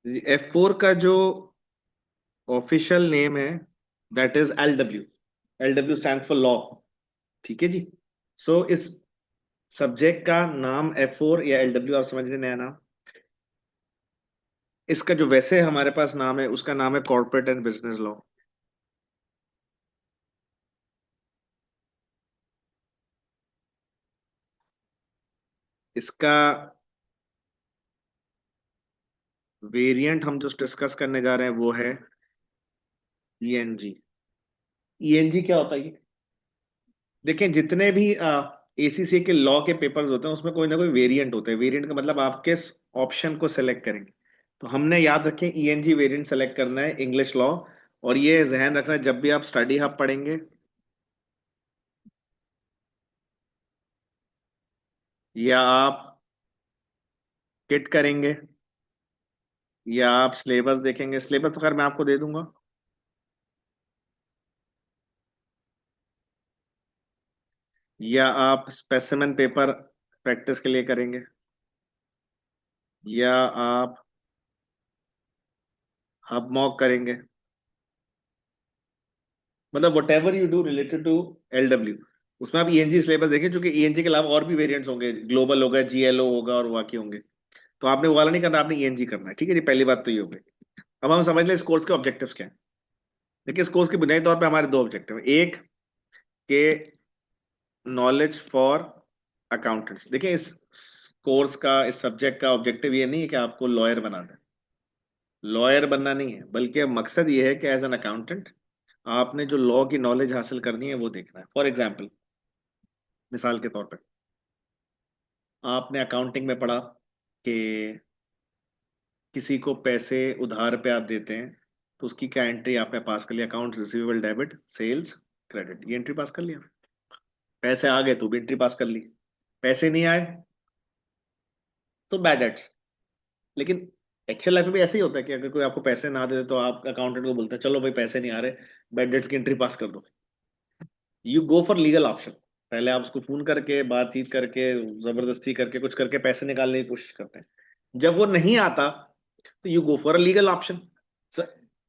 F4 का जो official name है that is LW। LW stand for law. ठीक है जी। सो इस सब्जेक्ट का नाम F4 या LW, आप समझ लें नया नाम। इसका जो वैसे हमारे पास नाम है उसका नाम है कॉर्पोरेट एंड बिजनेस लॉ। इसका वेरिएंट हम जो डिस्कस करने जा रहे हैं वो है ENG। ENG क्या होता है ये? देखें, जितने भी ACCA के लॉ के पेपर्स होते हैं उसमें कोई ना कोई वेरिएंट होता है। वेरिएंट का मतलब आप किस ऑप्शन को सेलेक्ट करेंगे। तो हमने याद रखें ENG वेरिएंट सेलेक्ट करना है, इंग्लिश लॉ। और ये जहन रखना है जब भी आप स्टडी हब पढ़ेंगे या आप किट करेंगे या आप सिलेबस देखेंगे। सिलेबस तो खैर मैं आपको दे दूंगा। या आप स्पेसिमेन पेपर प्रैक्टिस के लिए करेंगे या आप हब मॉक करेंगे। मतलब whatever you do related to LW, उसमें आप ENG सिलेबस देखें, क्योंकि ENG के अलावा और भी वेरिएंट्स होंगे, ग्लोबल होगा, GLO होगा और बाकी होंगे। तो आपने वो वाला नहीं करना, आपने ENG करना है। ठीक है जी, पहली बात तो ये हो गई। अब हम समझ लें इस कोर्स के ऑब्जेक्टिव्स क्या हैं। देखिए, इस कोर्स के बुनियादी तौर पे हमारे दो ऑब्जेक्टिव हैं। एक के नॉलेज फॉर अकाउंटेंट्स। देखिए, इस कोर्स का, इस सब्जेक्ट का ऑब्जेक्टिव ये नहीं है कि आपको लॉयर बना दें। लॉयर बनना नहीं है, बल्कि मकसद ये है कि एज एन अकाउंटेंट आपने जो लॉ की नॉलेज हासिल करनी है वो देखना है। फॉर एग्जाम्पल, मिसाल के तौर पर, आपने अकाउंटिंग में पढ़ा कि किसी को पैसे उधार पे आप देते हैं तो उसकी क्या एंट्री आपने पास कर लिया, accounts receivable, debit, sales, credit, ये एंट्री पास कर लिया। पैसे आ गए तो भी एंट्री पास कर ली। पैसे नहीं आए तो बैड डेट्स। लेकिन एक्चुअल लाइफ में भी ऐसे ही होता है कि अगर कोई आपको पैसे ना दे तो आप अकाउंटेंट को बोलते हैं चलो भाई पैसे नहीं आ रहे, बैड डेट्स की एंट्री पास कर दो। You go for legal option. पहले आप उसको फोन करके, बातचीत करके, जबरदस्ती करके, कुछ करके पैसे निकालने की कोशिश करते हैं। जब वो नहीं आता तो you go for a legal option.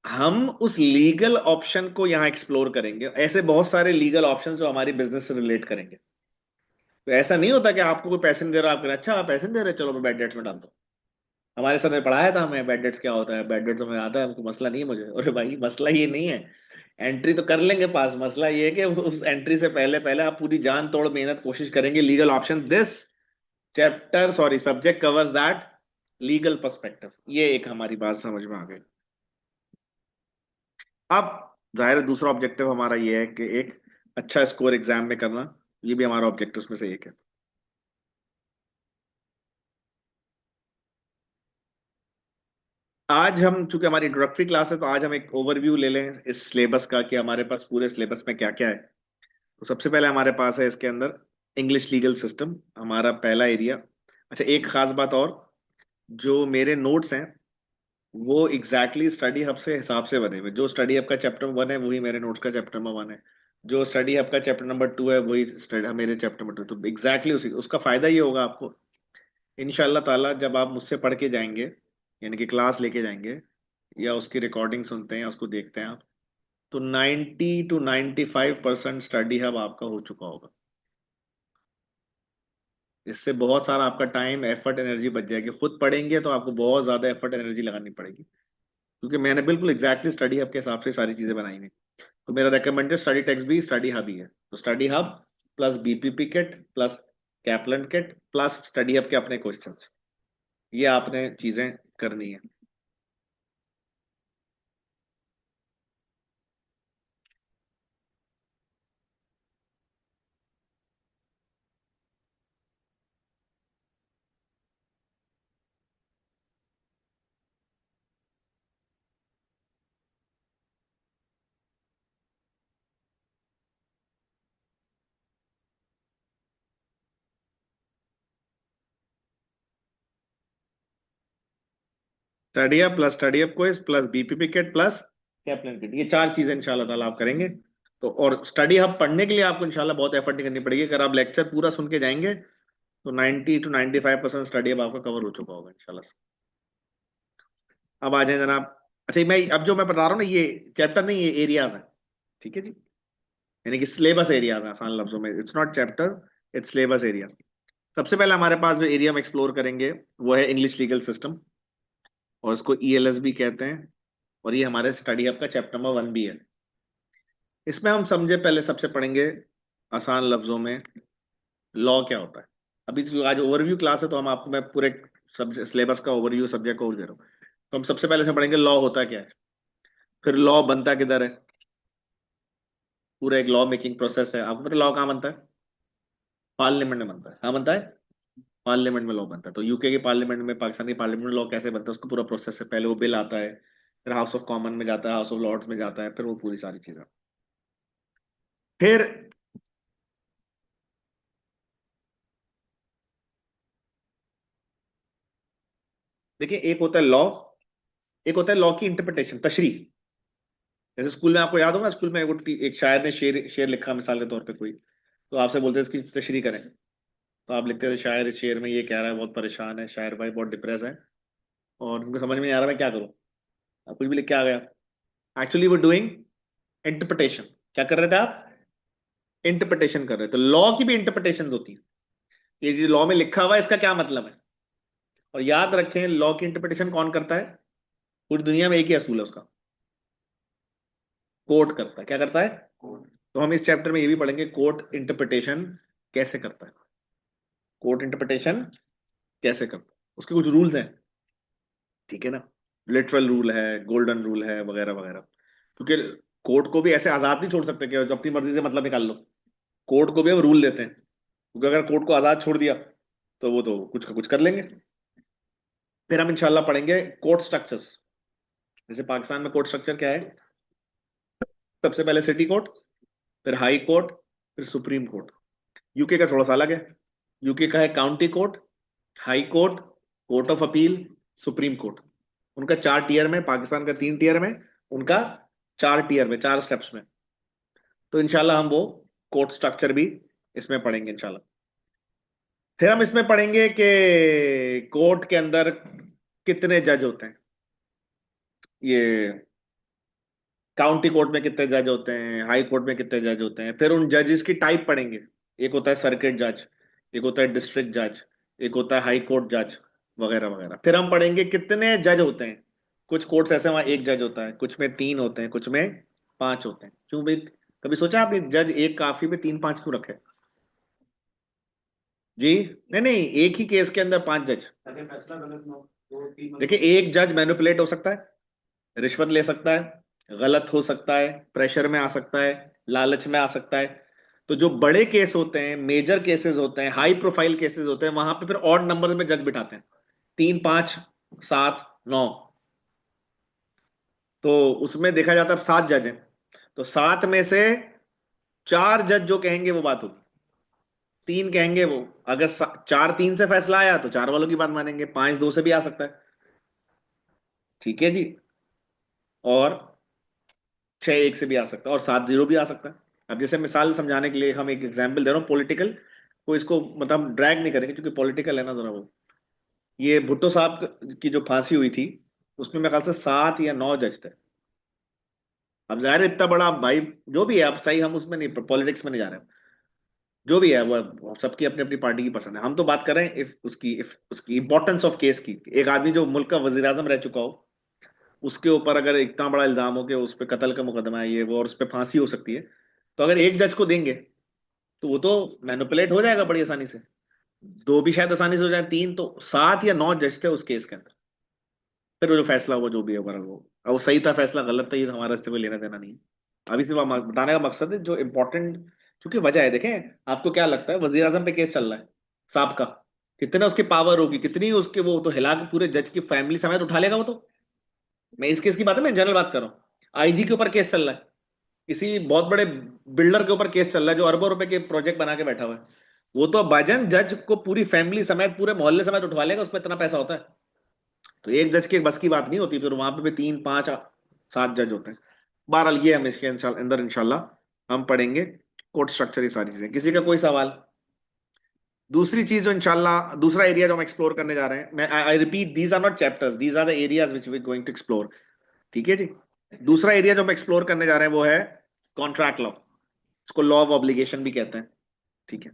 हम उस लीगल ऑप्शन को यहाँ एक्सप्लोर करेंगे। ऐसे बहुत सारे लीगल ऑप्शन जो हमारी बिजनेस से रिलेट करेंगे। तो ऐसा नहीं होता कि आपको कोई पैसे नहीं दे रहा, आप कह रहे हैं, अच्छा आप पैसे नहीं दे रहे, चलो मैं बैड डेट्स में डाल दो। हमारे सर ने पढ़ाया था हमें बैड डेट्स क्या होता है। बैड डेट्स तो हमें आता है, हमको मसला नहीं है मुझे। अरे भाई, मसला ये नहीं है, एंट्री तो कर लेंगे पास। मसला ये है कि उस एंट्री से पहले पहले आप पूरी जान तोड़ मेहनत कोशिश करेंगे। Legal option, this chapter, sorry, subject covers that legal perspective. ये एक हमारी बात समझ में आ गई। अब जाहिर है दूसरा ऑब्जेक्टिव हमारा ये है कि एक अच्छा स्कोर एग्जाम में करना। ये भी हमारा ऑब्जेक्टिव में से एक है। आज हम, चूंकि हमारी इंट्रोडक्टरी क्लास है, तो आज हम एक ओवरव्यू ले लें इस सिलेबस का कि हमारे पास पूरे सिलेबस में क्या क्या है। तो सबसे पहले हमारे पास है इसके अंदर इंग्लिश लीगल सिस्टम, हमारा पहला एरिया। अच्छा, एक खास बात और, जो मेरे नोट्स हैं वो एग्जैक्टली स्टडी हब से हिसाब से बने हुए। जो स्टडी हब का चैप्टर 1 है वही मेरे नोट्स का चैप्टर नंबर 1 है। जो स्टडी हब का चैप्टर नंबर 2 है वही मेरे चैप्टर नंबर 2। तो एग्जैक्टली उसी, उसका फायदा ये होगा आपको इंशाल्लाह ताला, जब आप मुझसे पढ़ के जाएंगे, यानी कि क्लास लेके जाएंगे या उसकी रिकॉर्डिंग सुनते हैं या उसको देखते हैं आप, तो 90 to 95% स्टडी हब आपका हो चुका होगा। इससे बहुत सारा आपका टाइम, एफर्ट, एनर्जी बच जाएगी। खुद पढ़ेंगे तो आपको बहुत ज्यादा एफर्ट, एनर्जी लगानी पड़ेगी, क्योंकि मैंने बिल्कुल एग्जैक्टली स्टडी हब के हिसाब से सारी चीजें बनाई हुई। तो मेरा रेकमेंडेड स्टडी टेक्स्ट भी स्टडी हब ही है। तो study hub plus BPP kit plus कैपलन kit plus study hub के अपने क्वेश्चंस, ये आपने चीजें करनी है। Study hub plus study hub quiz plus BPP kit plus कैपलन kit, ये चार चीजें इंशाल्लाह ताला आप करेंगे। तो और स्टडी हब पढ़ने के लिए आपको इंशाल्लाह बहुत एफर्ट नहीं करनी पड़ेगी। अगर आप लेक्चर पूरा सुन के जाएंगे तो 90 to 95% स्टडी हब आपका कवर हो चुका होगा इंशाल्लाह। अब आ जाए जनाब। अच्छा, मैं अब जो मैं बता रहा हूँ ना, ये चैप्टर नहीं, ये एरियाज है। ठीक है जी, यानी कि सिलेबस एरियाज है, आसान लफ्जों में, it's not chapter, it's syllabus areas. सबसे पहले हमारे पास जो एरिया हम एक्सप्लोर करेंगे वो है इंग्लिश लीगल सिस्टम, और इसको ईएलएस भी कहते हैं, और ये हमारे स्टडी हब का चैप्टर नंबर 1 भी है। इसमें हम समझे पहले सबसे पढ़ेंगे आसान लफ्जों में लॉ क्या होता है। अभी जो आज ओवरव्यू क्लास है तो हम आपको मैं पूरे सब्जेक्ट सिलेबस का ओवरव्यू सब्जेक्ट को दे रहा हूँ। तो हम सबसे पहले से पढ़ेंगे लॉ होता क्या है, फिर लॉ बनता किधर है, पूरा एक लॉ मेकिंग प्रोसेस है। आपको पता लॉ कहाँ बनता है? पार्लियामेंट में बनता है। कहाँ बनता है? पार्लियामेंट में लॉ बनता है। तो यूके की पार्लियामेंट में, पाकिस्तान की पार्लियामेंट में लॉ कैसे बनता है, उसका पूरा प्रोसेस है। पहले वो बिल आता है, फिर हाउस ऑफ कॉमन में जाता है, हाउस ऑफ लॉर्ड्स में जाता है, फिर वो पूरी सारी चीजें। फिर देखिए, एक होता है लॉ, एक होता है लॉ की इंटरप्रिटेशन, तशरीह। जैसे स्कूल में आपको याद होगा, स्कूल में एक शायर ने शेर शेर लिखा मिसाल के तौर पे कोई, तो आपसे बोलते हैं इसकी तशरीह करें। तो आप लिखते थे शायर शेर में ये कह रहा है, बहुत परेशान है शायर भाई, बहुत डिप्रेस है, और उनको समझ में नहीं आ रहा मैं क्या करूं। आप कुछ भी लिख के आ गया। एक्चुअली वो डूइंग इंटरप्रिटेशन। क्या कर रहे थे आप? इंटरप्रिटेशन कर रहे थे। तो लॉ की भी इंटरप्रिटेशन होती है, ये जो लॉ में लिखा हुआ है इसका क्या मतलब है। और याद रखें, लॉ की इंटरप्रिटेशन कौन करता है? पूरी दुनिया में एक ही असूल है उसका, कोर्ट करता है। क्या करता है? कोर्ट। तो हम इस चैप्टर में ये भी पढ़ेंगे, कोर्ट इंटरप्रिटेशन कैसे करता है। कोर्ट इंटरप्रिटेशन कैसे करता है, उसके कुछ रूल्स हैं, ठीक है ना। लिटरल रूल है, गोल्डन रूल है, वगैरह वगैरह। क्योंकि कोर्ट को भी ऐसे आजाद नहीं छोड़ सकते कि जो अपनी मर्जी से मतलब निकाल लो। कोर्ट को भी हम रूल देते हैं, क्योंकि अगर कोर्ट को आजाद छोड़ दिया तो वो तो कुछ का कुछ कर लेंगे। फिर हम इंशाल्लाह पढ़ेंगे कोर्ट स्ट्रक्चर्स। जैसे पाकिस्तान में कोर्ट स्ट्रक्चर क्या है? सबसे पहले सिटी कोर्ट, फिर हाई कोर्ट, फिर सुप्रीम कोर्ट। यूके का थोड़ा सा अलग है। यूके का है county court, high court, court of appeal, supreme court. उनका 4 टीयर में, पाकिस्तान का 3 टीयर में, उनका 4 टीयर में, 4 स्टेप्स में। तो इंशाल्लाह हम वो कोर्ट स्ट्रक्चर भी इसमें पढ़ेंगे इंशाल्लाह। फिर हम इसमें पढ़ेंगे कि कोर्ट के अंदर कितने जज होते हैं। ये काउंटी कोर्ट में कितने जज होते हैं, हाई कोर्ट में कितने जज होते हैं। फिर उन जजेस की टाइप पढ़ेंगे। एक होता है सर्किट जज, एक होता है डिस्ट्रिक्ट जज, एक होता है हाई कोर्ट जज, वगैरह वगैरह। फिर हम पढ़ेंगे कितने जज होते हैं। कुछ कोर्ट्स ऐसे वहां एक जज होता है, कुछ में 3 होते हैं, कुछ में 5 होते हैं। क्यों भाई? कभी सोचा आपने जज एक काफी में 3 5 क्यों रखे? जी, नहीं नहीं, एक ही केस के अंदर 5 जज। अगर फैसला गलत ना हो तो 3 देखिए, एक जज मैनिपुलेट हो सकता है, रिश्वत ले सकता है, गलत हो सकता है, प्रेशर में आ सकता है, लालच में आ सकता है। तो जो बड़े केस होते हैं, मेजर केसेस होते हैं, हाई प्रोफाइल केसेस होते हैं, वहां पे फिर ऑड नंबर में जज बिठाते हैं, 3 5 7 9। तो उसमें देखा जाता है अब 7 जज हैं, तो 7 में से 4 जज जो कहेंगे वो बात होगी, 3 कहेंगे वो। अगर 4 3 से फैसला आया तो 4 वालों की बात मानेंगे, 5 2 से भी आ सकता है, ठीक है जी। और 6 1 से भी आ सकता है, और 7 0 भी आ सकता है। अब जैसे मिसाल समझाने के लिए हम एक एग्जाम्पल दे रहा हूँ पॉलिटिकल, को इसको मतलब ड्रैग नहीं करेंगे क्योंकि पॉलिटिकल है ना जरा वो। ये भुट्टो साहब की जो फांसी हुई थी, उसमें मेरे ख्याल से 7 या 9 जज थे। अब जाहिर है इतना बड़ा भाई, जो भी है, अब सही हम उसमें नहीं, पॉलिटिक्स में नहीं जा रहे हैं। जो भी है वो सबकी अपनी अपनी पार्टी की पसंद है। हम तो बात कर रहे हैं इफ उसकी इंपॉर्टेंस ऑफ केस की। एक आदमी जो मुल्क का वजीर आजम रह चुका हो, उसके ऊपर अगर इतना बड़ा इल्जाम हो कि उस पर कत्ल का मुकदमा है ये वो, और उस पर फांसी हो सकती है, तो अगर एक जज को देंगे तो वो तो मैनिपुलेट हो जाएगा बड़ी आसानी से। 2 भी शायद आसानी से हो जाए, 3 तो 7 या 9 जज थे उस केस के अंदर। फिर वो जो फैसला हुआ जो भी है ओवरऑल, वो अब वो सही था फैसला गलत था, ये हमारा इससे कोई लेना देना नहीं है। अभी सिर्फ बताने का मकसद है जो इम्पोर्टेंट, क्योंकि वजह है। देखें, आपको क्या लगता है वजीर आजम पे केस चल रहा है साहब का, कितना उसकी पावर होगी, कितनी उसके, वो तो हिला के पूरे जज की फैमिली समेत उठा लेगा वो तो। मैं इस केस की बात है, मैं जनरल बात कर रहा हूँ। आईजी के ऊपर केस चल रहा है, किसी बहुत बड़े बिल्डर के ऊपर केस चल रहा है जो अरबों रुपए के प्रोजेक्ट बना के बैठा हुआ है, वो तो भाईजान जज को पूरी फैमिली समेत पूरे मोहल्ले समेत उठवा लेगा, उस पर इतना पैसा होता है। तो एक जज की बस की बात नहीं होती, फिर वहां पे भी 3 5 7 जज होते हैं। बहरहाल ये हम इसके अंदर इंशाल्लाह हम पढ़ेंगे कोर्ट स्ट्रक्चर, ये सारी चीजें। किसी का कोई सवाल? दूसरी चीज जो इंशाल्लाह, दूसरा एरिया जो हम एक्सप्लोर करने जा रहे हैं, मैं I repeat, these are not chapters, these are the areas which we going to explore. ठीक है जी। दूसरा एरिया जो हम एक्सप्लोर करने जा रहे हैं वो है कॉन्ट्रैक्ट लॉ। इसको लॉ ऑफ ऑब्लिगेशन भी कहते हैं। ठीक है।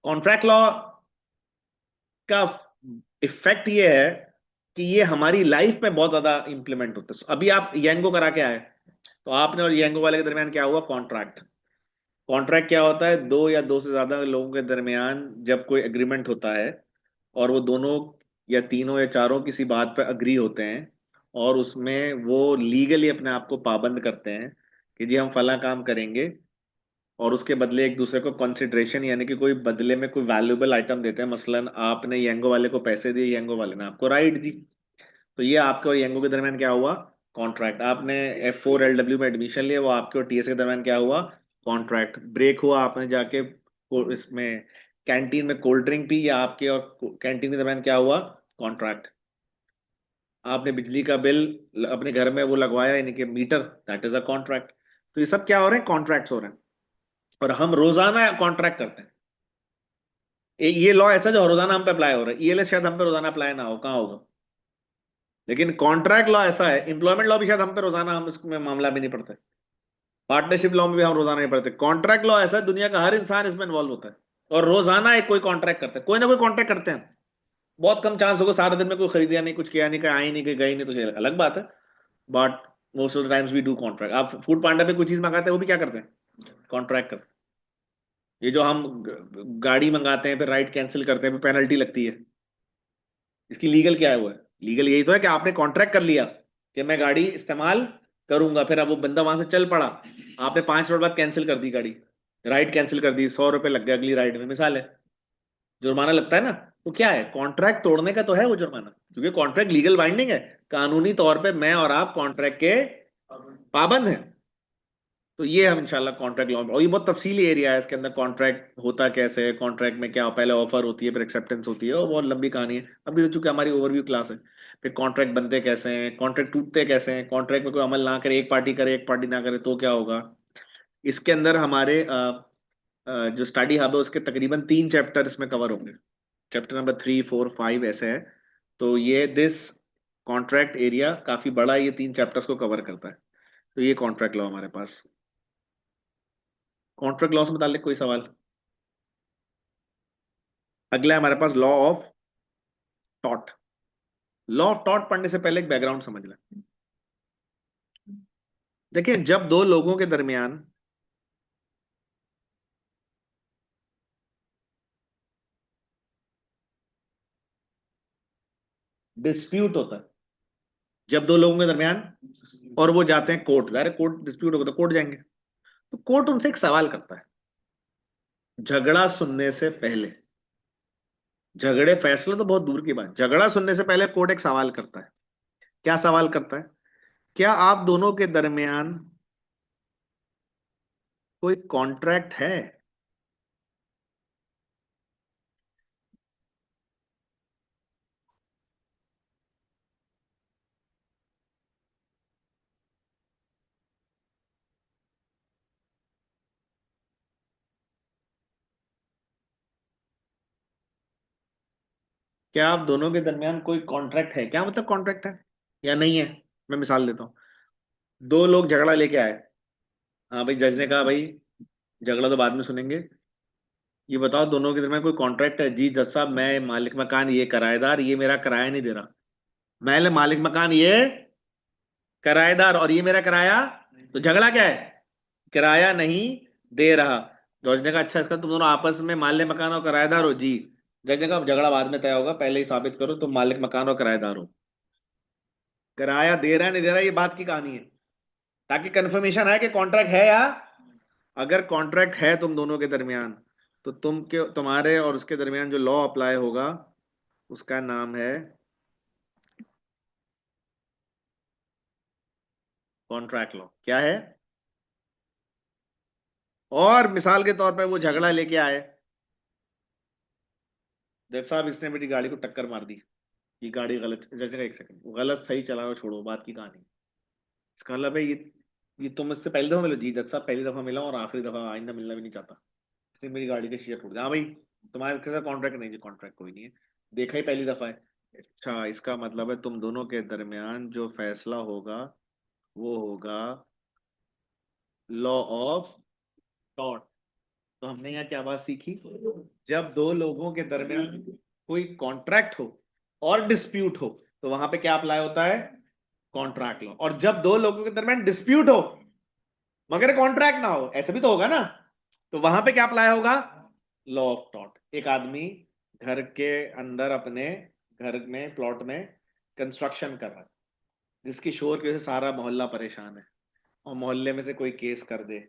कॉन्ट्रैक्ट लॉ का इफेक्ट ये है कि ये हमारी लाइफ में बहुत ज्यादा इंप्लीमेंट होता है। अभी आप येंगो करा के आए, तो आपने और येंगो वाले के दरमियान क्या हुआ? कॉन्ट्रैक्ट। कॉन्ट्रैक्ट क्या होता है? दो या दो से ज्यादा लोगों के दरमियान जब कोई एग्रीमेंट होता है, और वो दोनों या तीनों या चारों किसी बात पर अग्री होते हैं, और उसमें वो लीगली अपने आप को पाबंद करते हैं कि जी हम फला काम करेंगे, और उसके बदले एक दूसरे को कंसिडरेशन यानी कि कोई बदले में कोई वैल्यूएबल आइटम देते हैं। मसलन आपने येंगो वाले को पैसे दिए, येंगो वाले ने आपको राइट दी। तो ये आपके और येंगो के दरमियान क्या हुआ? कॉन्ट्रैक्ट। आपने F4 LW में एडमिशन लिया, वो आपके और TS के दरमियान क्या हुआ? कॉन्ट्रैक्ट। ब्रेक हुआ, आपने जाके इसमें कैंटीन में कोल्ड ड्रिंक पी, या आपके और कैंटीन के दरमियान क्या हुआ? कॉन्ट्रैक्ट। आपने बिजली का बिल अपने घर में वो लगवाया, यानी कि meter, that is a contract. तो ये सब क्या हो रहे हैं? कॉन्ट्रैक्ट्स हो रहे हैं। और हम रोजाना कॉन्ट्रैक्ट करते हैं। ये लॉ ऐसा जो रोजाना हम पे अप्लाई हो रहा है। ELS शायद हम पे रोजाना अप्लाई ना हो, कहाँ होगा? लेकिन कॉन्ट्रैक्ट लॉ ऐसा है। एम्प्लॉयमेंट लॉ भी शायद हम पे रोजाना, हम इसमें मामला भी नहीं पड़ता है। पार्टनरशिप लॉ में भी हम रोजाना नहीं पढ़ते। कॉन्ट्रैक्ट लॉ ऐसा है, दुनिया का हर इंसान इसमें इन्वॉल्व होता है, और रोजाना एक कोई कॉन्ट्रैक्ट करता है, कोई ना कोई कॉन्ट्रैक्ट करते हैं। बहुत कम चांस होगा सारा दिन में कोई खरीदा नहीं, कुछ किया नहीं, कहीं आई नहीं, कहीं गई नहीं, तो ये अलग बात है। But most of the times we do contract. आप फूड पांडा पे कोई चीज मंगाते हैं, वो भी क्या करते हैं? कॉन्ट्रैक्ट करते हैं। ये जो हम गाड़ी मंगाते हैं, फिर राइड कैंसिल करते हैं, फिर पेनल्टी लगती है, इसकी लीगल क्या है? वो है लीगल यही तो है कि आपने कॉन्ट्रैक्ट कर लिया कि मैं गाड़ी इस्तेमाल करूंगा, फिर अब वो बंदा वहां से चल पड़ा, आपने 5 मिनट बाद कैंसिल कर दी गाड़ी, राइड कैंसिल कर दी, 100 रुपए लग गए अगली राइड में, मिसाल है, जुर्माना लगता है ना। तो क्या है? कॉन्ट्रैक्ट तोड़ने का तो है वो जुर्माना, क्योंकि कॉन्ट्रैक्ट लीगल बाइंडिंग है। कानूनी तौर पे मैं और आप कॉन्ट्रैक्ट के पाबंद हैं। तो ये हम इंशाल्लाह कॉन्ट्रैक्ट लॉ, और ये बहुत तफसीली एरिया है। इसके अंदर कॉन्ट्रैक्ट होता कैसे है, कॉन्ट्रैक्ट में क्या पहले ऑफर होती है, फिर एक्सेप्टेंस होती है, और बहुत लंबी कहानी है। अभी तो चूंकि हमारी ओवरव्यू क्लास है। फिर कॉन्ट्रैक्ट बनते कैसे हैं, कॉन्ट्रैक्ट टूटते कैसे हैं, कॉन्ट्रैक्ट में कोई अमल ना करे, एक पार्टी ना करे तो क्या होगा। इसके अंदर हमारे जो स्टडी हब है उसके तकरीबन 3 चैप्टर इसमें कवर होंगे। चैप्टर नंबर 3, 4, 5 ऐसे है। तो ये दिस कॉन्ट्रैक्ट एरिया काफी बड़ा है, ये 3 चैप्टर्स को कवर करता है। तो ये कॉन्ट्रैक्ट लॉ हमारे पास। कॉन्ट्रैक्ट लॉ से मुतालिक कोई सवाल? अगला है हमारे पास लॉ ऑफ टॉट। लॉ ऑफ टॉट पढ़ने से पहले एक बैकग्राउंड समझ लें। देखिए, जब दो लोगों के दरमियान डिस्प्यूट होता है, जब दो लोगों के दरमियान, और वो जाते हैं कोर्ट, जाहिर कोर्ट डिस्प्यूट होगा तो कोर्ट जाएंगे, तो कोर्ट उनसे एक सवाल करता है झगड़ा सुनने से पहले। झगड़े फैसला तो बहुत दूर की बात, झगड़ा सुनने से पहले कोर्ट एक सवाल करता है। क्या सवाल करता है? क्या आप दोनों के दरमियान कोई कॉन्ट्रैक्ट है? क्या आप दोनों के दरमियान कोई कॉन्ट्रैक्ट है? क्या मतलब कॉन्ट्रैक्ट है या नहीं है? मैं मिसाल देता हूँ। दो लोग झगड़ा लेके आए। हाँ भाई, जज ने कहा भाई झगड़ा तो बाद में सुनेंगे, ये बताओ दोनों के दरमियान कोई कॉन्ट्रैक्ट है? जी जज साहब, मैं मालिक मकान, ये किराएदार, ये मेरा किराया नहीं दे रहा। मैं मालिक मकान, ये किराएदार, और ये मेरा किराया। तो झगड़ा क्या है? किराया नहीं दे रहा। जज ने कहा अच्छा, इसका तुम दोनों आपस में मालिक मकान और किराएदार हो? जी। जज ने कहा अब झगड़ा बाद में तय होगा, पहले ही साबित करो तुम मालिक मकान और किराएदार हो। किराया दे रहा है नहीं दे रहा, ये बात की कहानी है, ताकि कंफर्मेशन है कि कॉन्ट्रैक्ट है। या अगर कॉन्ट्रैक्ट है तुम दोनों के दरमियान, तो तुम्हारे और उसके दरमियान जो लॉ अप्लाई होगा उसका नाम है कॉन्ट्रैक्ट लॉ। क्या है? और मिसाल के तौर पे वो झगड़ा लेके आए, जज साहब इसने मेरी गाड़ी को टक्कर मार दी, ये गाड़ी गलत, जज का एक सेकंड, वो गलत सही चलाओ छोड़ो बात की कहानी। इसका मतलब है ये ये तुम मुझसे पहली दफा मिलो जी जज साहब, पहली दफा मिला और आखिरी दफा, आइंदा मिलना भी नहीं चाहता। इसलिए मेरी गाड़ी के शीशे टूट गए। हाँ भाई, तुम्हारे के साथ कॉन्ट्रैक्ट नहीं जी, कॉन्ट्रैक्ट कोई नहीं है, देखा ही पहली दफा है। अच्छा, इसका मतलब है तुम दोनों के दरमियान जो फैसला होगा वो होगा लॉ ऑफ टॉट। तो हमने यहाँ क्या बात सीखी? जब दो लोगों के दरमियान कोई कॉन्ट्रैक्ट हो और डिस्प्यूट हो, तो वहां पे क्या अप्लाई होता है? Contract law. और जब दो लोगों के दरमियान डिस्प्यूट हो मगर कॉन्ट्रैक्ट ना हो, ऐसे भी तो होगा ना, तो वहां पे क्या अप्लाई होगा? Law of taught. एक आदमी घर के अंदर अपने घर में प्लॉट में कंस्ट्रक्शन कर रहा है, जिसकी शोर की वजह से सारा मोहल्ला परेशान है, और मोहल्ले में से कोई केस कर दे,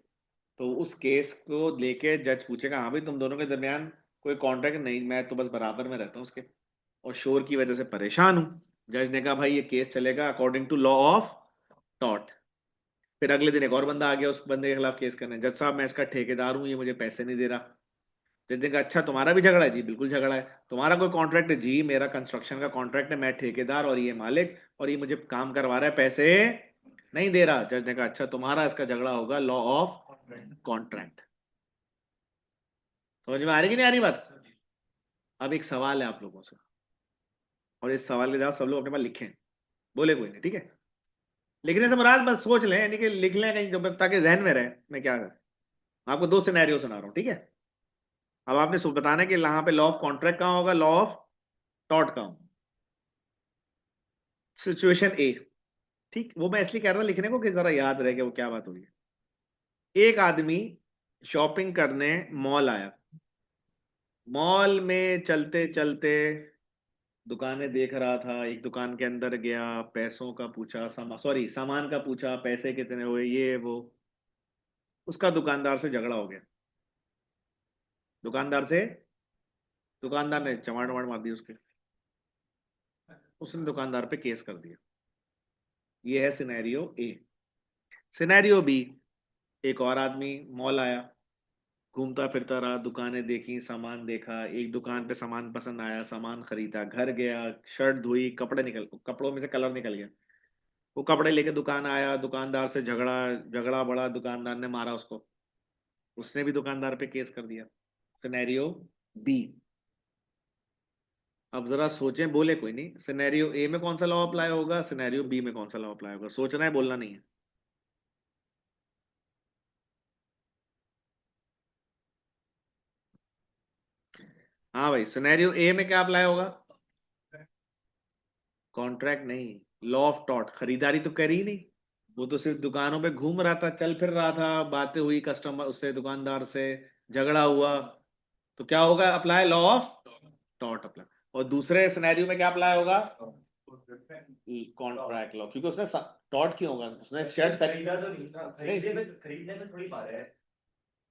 तो उस केस को लेके जज पूछेगा, हाँ भाई तुम दोनों के दरमियान कोई कॉन्ट्रैक्ट नहीं, मैं तो बस बराबर में रहता हूँ उसके, और शोर की वजह से परेशान हूं। जज ने कहा भाई ये केस चलेगा अकॉर्डिंग टू लॉ ऑफ टॉट। फिर अगले दिन एक और बंदा आ गया उस बंदे के खिलाफ केस करने, जज साहब मैं इसका ठेकेदार हूँ, ये मुझे पैसे नहीं दे रहा। जज ने कहा अच्छा तुम्हारा भी झगड़ा है? जी बिल्कुल झगड़ा है। तुम्हारा कोई कॉन्ट्रैक्ट है? जी मेरा कंस्ट्रक्शन का कॉन्ट्रैक्ट है, मैं ठेकेदार और ये मालिक, और ये मुझे काम करवा रहा है, पैसे नहीं दे रहा। जज ने कहा अच्छा तुम्हारा इसका झगड़ा होगा लॉ ऑफ कॉन्ट्रैक्ट। समझ में आ रही कि नहीं आ रही बात? अब एक सवाल है आप लोगों से, और इस सवाल के जवाब सब लोग अपने पास लिखें, बोले कोई नहीं, ठीक है? लिखने से मुराद बस सोच लें, यानी कि लिख लें कहीं ताकि जहन में रहे मैं क्या है। आपको दो सिनेरियो सुना रहा हूँ, ठीक है? अब आपने बताना है कि यहाँ पे लॉ ऑफ कॉन्ट्रैक्ट कहाँ होगा, लॉ ऑफ टॉट कहाँ होगा। सिचुएशन ए, ठीक, वो मैं इसलिए कह रहा हूँ लिखने को कि जरा याद रहे कि वो क्या बात हुई है। एक आदमी शॉपिंग करने मॉल आया, मॉल में चलते चलते दुकानें देख रहा था, एक दुकान के अंदर गया, पैसों का पूछा, सॉरी सामान का पूछा, पैसे कितने हुए ये वो, उसका दुकानदार से झगड़ा हो गया। दुकानदार से, दुकानदार ने चमाट वमाट मार दी उसके, उसने दुकानदार पे केस कर दिया। ये है सिनेरियो ए। सिनेरियो बी, एक और आदमी मॉल आया, घूमता फिरता रहा, दुकानें देखी, सामान देखा, एक दुकान पे सामान पसंद आया, सामान खरीदा, घर गया, शर्ट धोई, कपड़े निकल, कपड़ों में से कलर निकल गया, वो कपड़े लेके दुकान आया, दुकानदार से झगड़ा, झगड़ा बड़ा, दुकानदार ने मारा उसको, उसने भी दुकानदार पे केस कर दिया। Scenario B. अब जरा सोचें, बोले कोई नहीं, सिनेरियो ए में कौन सा लॉ अप्लाई होगा, सिनेरियो बी में कौन सा लॉ अप्लाई होगा, सोचना है, बोलना नहीं है। हाँ भाई, सिनेरियो ए में क्या अप्लाई होगा? कॉन्ट्रैक्ट नहीं, लॉ ऑफ टॉट। खरीदारी तो करी ही नहीं, वो तो सिर्फ दुकानों पे घूम रहा था, चल फिर रहा था, बातें हुई कस्टमर उससे, दुकानदार से झगड़ा हुआ, तो क्या होगा? Apply law of taught apply. और दूसरे सिनेरियो में क्या अप्लाई होगा? कॉन्ट्रैक्ट लॉ, क्योंकि उसने टॉट क्यों होगा, उसने शर्ट खरीदा तो नहीं था, खरीदने में थोड़ी मारा है।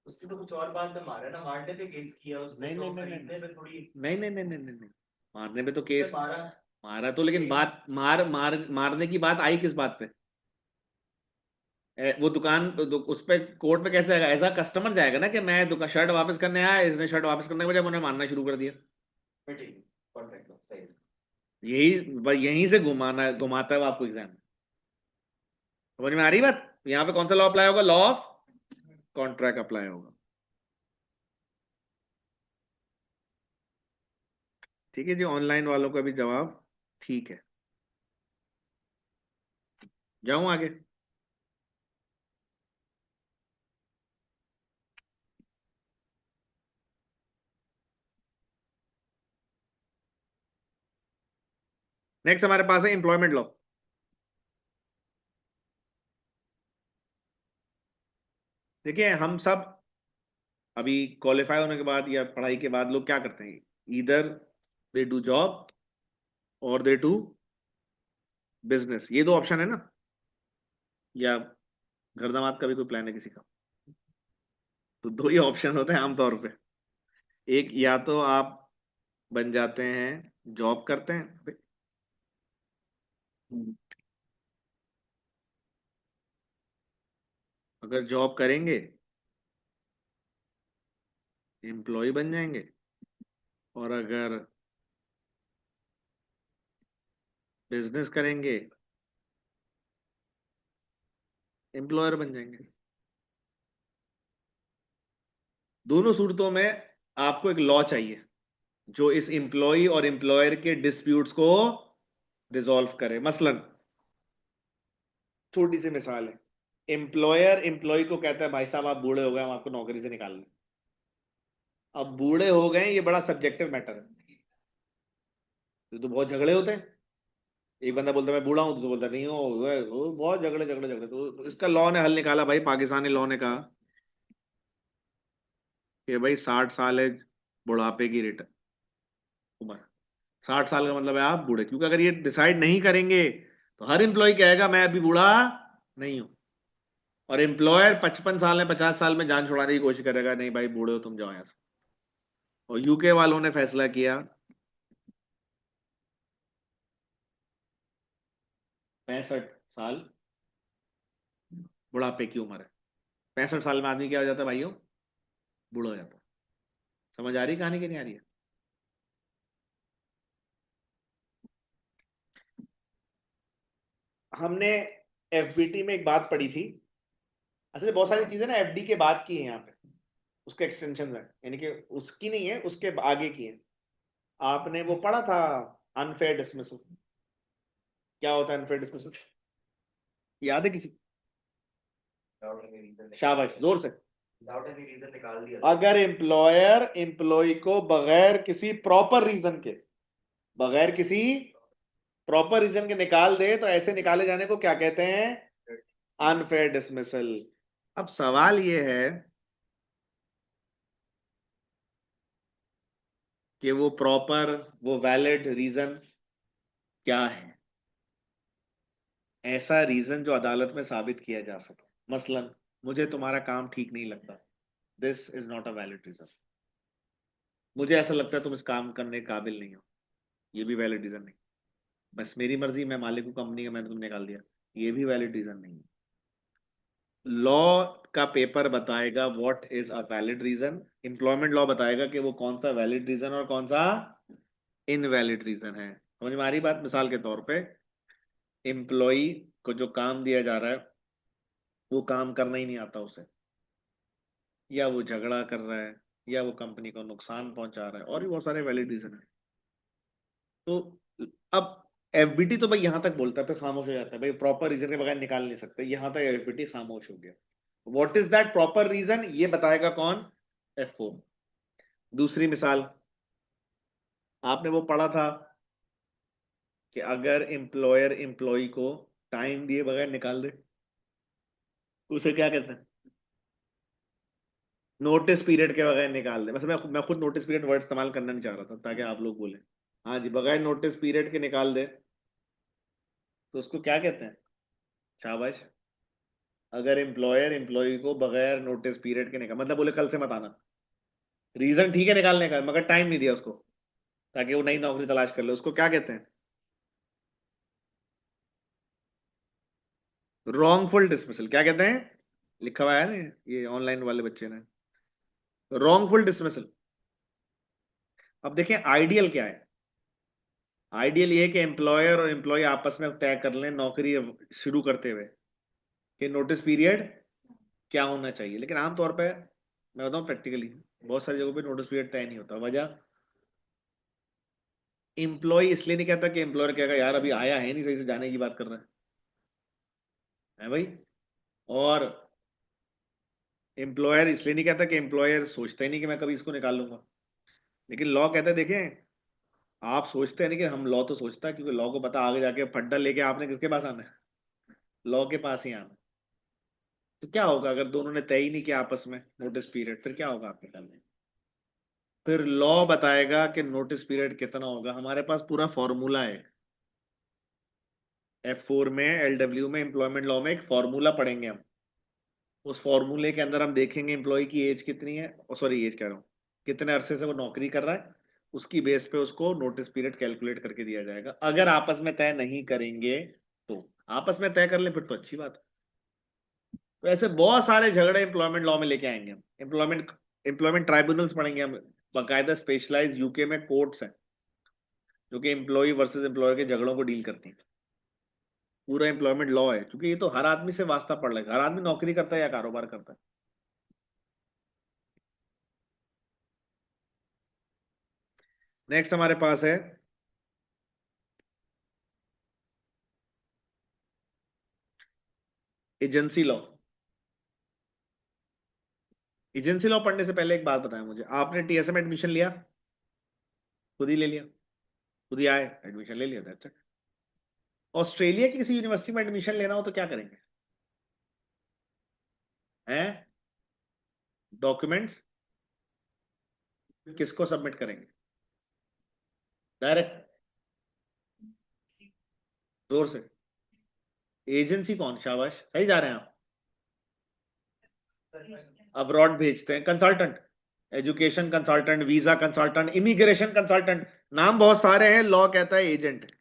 उसकी तो कुछ और बात में मारा है ना, मारने पे केस किया उसने, नहीं तो नहीं नहीं नहीं खरीदने पे थोड़ी। नहीं नहीं नहीं नहीं नहीं नहीं। मारने पे तो उसने केस, मारा। मारा तो, लेकिन ये बात मारने की बात आई किस बात पे? वो दुकान उस पे कोर्ट पे कैसे आएगा? ऐसा कस्टमर जाएगा ना कि मैं दुकान शर्ट वापस करने आया, इसने शर्ट वापस करने के बजाय उन्हें मारना शुरू कर दिया। ठीक, कॉन्ट्रैक्ट सही है। यही यहीं से घुमाना घुमाता है वो आपको एग्जाम। समझ में आ रही बात? यहाँ पे कौन सा लॉ अप्लाई होगा? लॉ ऑफ कॉन्ट्रैक्ट अप्लाई होगा। ठीक है जी, ऑनलाइन वालों का भी जवाब ठीक है। जाऊं आगे? नेक्स्ट हमारे पास है एम्प्लॉयमेंट लॉ। देखिए हम सब अभी क्वालिफाई होने के बाद या पढ़ाई के बाद लोग क्या करते हैं? इधर दे डू जॉब और दे डू बिजनेस, ये दो ऑप्शन है ना? या घर दामाद का भी कोई प्लान है किसी का? तो दो ही ऑप्शन होते हैं आमतौर पे। एक, या तो आप बन जाते हैं, जॉब करते हैं, अगर जॉब करेंगे एम्प्लॉय बन जाएंगे, और अगर बिजनेस करेंगे एम्प्लॉयर बन जाएंगे। दोनों सूरतों में आपको एक लॉ चाहिए जो इस एम्प्लॉय और एम्प्लॉयर के डिस्प्यूट्स को रिजॉल्व करे। मसलन छोटी सी मिसाल है, एम्प्लॉयर एम्प्लॉय को कहता है भाई साहब आप बूढ़े हो गए, हम आपको नौकरी से निकाल लें। अब बूढ़े हो गए ये बड़ा सब्जेक्टिव मैटर है, तो बहुत झगड़े होते हैं। एक बंदा बोलता है मैं बूढ़ा हूं, दूसरा बोलता नहीं हो, वो बहुत झगड़े झगड़े झगड़े। तो इसका लॉ ने हल निकाला भाई, पाकिस्तानी लॉ ने कहा कि भाई 60 साल है बुढ़ापे की रेट उम्र। 60 साल का मतलब है आप बूढ़े, क्योंकि अगर ये डिसाइड नहीं करेंगे तो हर एम्प्लॉय कहेगा मैं अभी बूढ़ा नहीं हूं। और एम्प्लॉयर 55 साल में 50 साल में जान छुड़ाने की कोशिश करेगा, नहीं भाई बूढ़े हो तुम, जाओ यहां से। और यूके वालों ने फैसला किया 65 साल बुढ़ापे की उम्र है। 65 साल में आदमी क्या हो जाता है भाइयों? बूढ़ा हो जाता है। समझ आ रही है कहानी की नहीं आ रही है? हमने एफबीटी में एक बात पढ़ी थी। असल बहुत सारी चीजें ना एफडी के बाद की है यहाँ पे, उसके एक्सटेंशन है, यानी कि उसकी नहीं है, उसके आगे की है। आपने वो पढ़ा था अनफेयर डिसमिसल? क्या होता है अनफेयर डिसमिसल? याद है किसी? विदाउट एनी रीजन शाबाश, जोर से। विदाउट एनी रीजन निकाल दिया। अगर एम्प्लॉयर एम्प्लॉय को बगैर किसी प्रॉपर रीजन के, बगैर किसी प्रॉपर रीजन के निकाल दे तो ऐसे निकाले जाने को क्या कहते हैं? Unfair dismissal. अब सवाल यह है कि वो प्रॉपर, वो वैलिड रीजन क्या है? ऐसा रीजन जो अदालत में साबित किया जा सके। मसलन मुझे तुम्हारा काम ठीक नहीं लगता, this is not a valid reason. मुझे ऐसा लगता है तुम इस काम करने के काबिल नहीं हो, ये भी वैलिड रीजन नहीं। बस मेरी मर्जी, मैं मालिक हूँ कंपनी का, मैंने तुम निकाल दिया, ये भी वैलिड रीजन नहीं है। लॉ का पेपर बताएगा what is a valid reason. Employment law बताएगा कि वो कौन सा वैलिड रीजन और कौन सा इनवैलिड रीजन है। समझ में आ रही बात? मिसाल के तौर पे एम्प्लॉय को जो काम दिया जा रहा है वो काम करना ही नहीं आता उसे, या वो झगड़ा कर रहा है, या वो कंपनी को नुकसान पहुंचा रहा है, और भी बहुत सारे वैलिड रीजन है। तो अब एफबीटी तो भाई यहां तक बोलता है, फिर खामोश हो जाता है, भाई प्रॉपर रीजन के बगैर निकाल नहीं सकते, यहां तक एफबीटी खामोश हो गया। What is that proper reason, ये बताएगा कौन? F4। दूसरी मिसाल, आपने वो पढ़ा था कि अगर एम्प्लॉयर एम्प्लॉय को टाइम दिए बगैर निकाल दे, उसे क्या कहते हैं? नोटिस पीरियड के बगैर निकाल दे। वैसे मैं खुद नोटिस पीरियड वर्ड इस्तेमाल करना नहीं चाह रहा था ताकि आप लोग बोले। हाँ जी, बगैर नोटिस पीरियड के निकाल दे तो उसको क्या कहते हैं? शाबाश। अगर एम्प्लॉयर एम्प्लॉय को बगैर नोटिस पीरियड के निकाल, मतलब बोले कल से मत आना, रीजन ठीक है निकालने का मगर टाइम नहीं दिया उसको ताकि वो नई नौकरी तलाश कर ले, उसको क्या कहते हैं? Wrongful dismissal. क्या कहते हैं? लिखा हुआ है ना, ये ऑनलाइन वाले बच्चे ने, रॉन्गफुल डिसमिसल। अब देखें आइडियल क्या है। आइडियल ये है कि एम्प्लॉयर और एम्प्लॉय आपस में तय कर लें नौकरी शुरू करते हुए कि नोटिस पीरियड क्या होना चाहिए। लेकिन आमतौर पे मैं बताऊं प्रैक्टिकली बहुत सारी जगहों पे नोटिस पीरियड तय नहीं होता। वजह, एम्प्लॉय इसलिए नहीं कहता कि एम्प्लॉयर कहेगा यार अभी आया है नहीं सही से, जाने की बात कर रहा है भाई। और एम्प्लॉयर इसलिए नहीं कहता कि एम्प्लॉयर सोचता ही नहीं कि मैं कभी इसको निकाल लूंगा। लेकिन लॉ कहता है देखें, आप सोचते हैं नहीं कि हम, लॉ तो सोचता है क्योंकि लॉ को पता आगे जाके फड्डा लेके आपने किसके पास आना है? लॉ के पास ही आना है। तो क्या होगा अगर दोनों ने तय ही नहीं किया आपस में नोटिस पीरियड, फिर क्या होगा आपके ख्याल में? फिर लॉ बताएगा कि नोटिस पीरियड कितना होगा। हमारे पास पूरा फॉर्मूला है। F4 में, एलडब्ल्यू में, एम्प्लॉयमेंट लॉ में एक फॉर्मूला पढ़ेंगे हम। उस फॉर्मूले के अंदर हम देखेंगे एम्प्लॉय की एज कितनी है, सॉरी एज कह रहा हूँ, कितने अरसे से वो नौकरी कर रहा है। उसकी बेस पे उसको नोटिस पीरियड कैलकुलेट करके दिया जाएगा। अगर आपस में तय नहीं करेंगे तो, आपस में तय कर ले फिर तो अच्छी बात है। तो ऐसे बहुत सारे झगड़े एम्प्लॉयमेंट लॉ में लेके आएंगे हम। एम्प्लॉयमेंट एम्प्लॉयमेंट ट्राइब्यूनल्स पढ़ेंगे हम, बाकायदा स्पेशलाइज यूके में कोर्ट्स हैं जो कि एम्प्लॉय वर्सेस एम्प्लॉयर के झगड़ों को डील करती हैं। पूरा एम्प्लॉयमेंट लॉ है, क्योंकि ये तो हर आदमी से वास्ता पड़ रहा है, हर आदमी नौकरी करता है या कारोबार करता है। नेक्स्ट हमारे पास है एजेंसी लॉ। एजेंसी लॉ पढ़ने से पहले एक बात बताएं मुझे, आपने टीएसए में एडमिशन लिया? खुद ही ले लिया? खुद ही आए, एडमिशन ले लिया, दैट्स इट। ऑस्ट्रेलिया की किसी यूनिवर्सिटी में एडमिशन लेना हो तो क्या करेंगे? हैं? डॉक्यूमेंट्स किसको सबमिट करेंगे? डायरेक्ट? जोर से। एजेंसी कौन? शाबाश, सही जा रहे हैं आप। अब्रॉड भेजते हैं consultant, education consultant, visa consultant, immigration consultant, नाम बहुत सारे हैं, लॉ कहता है एजेंट।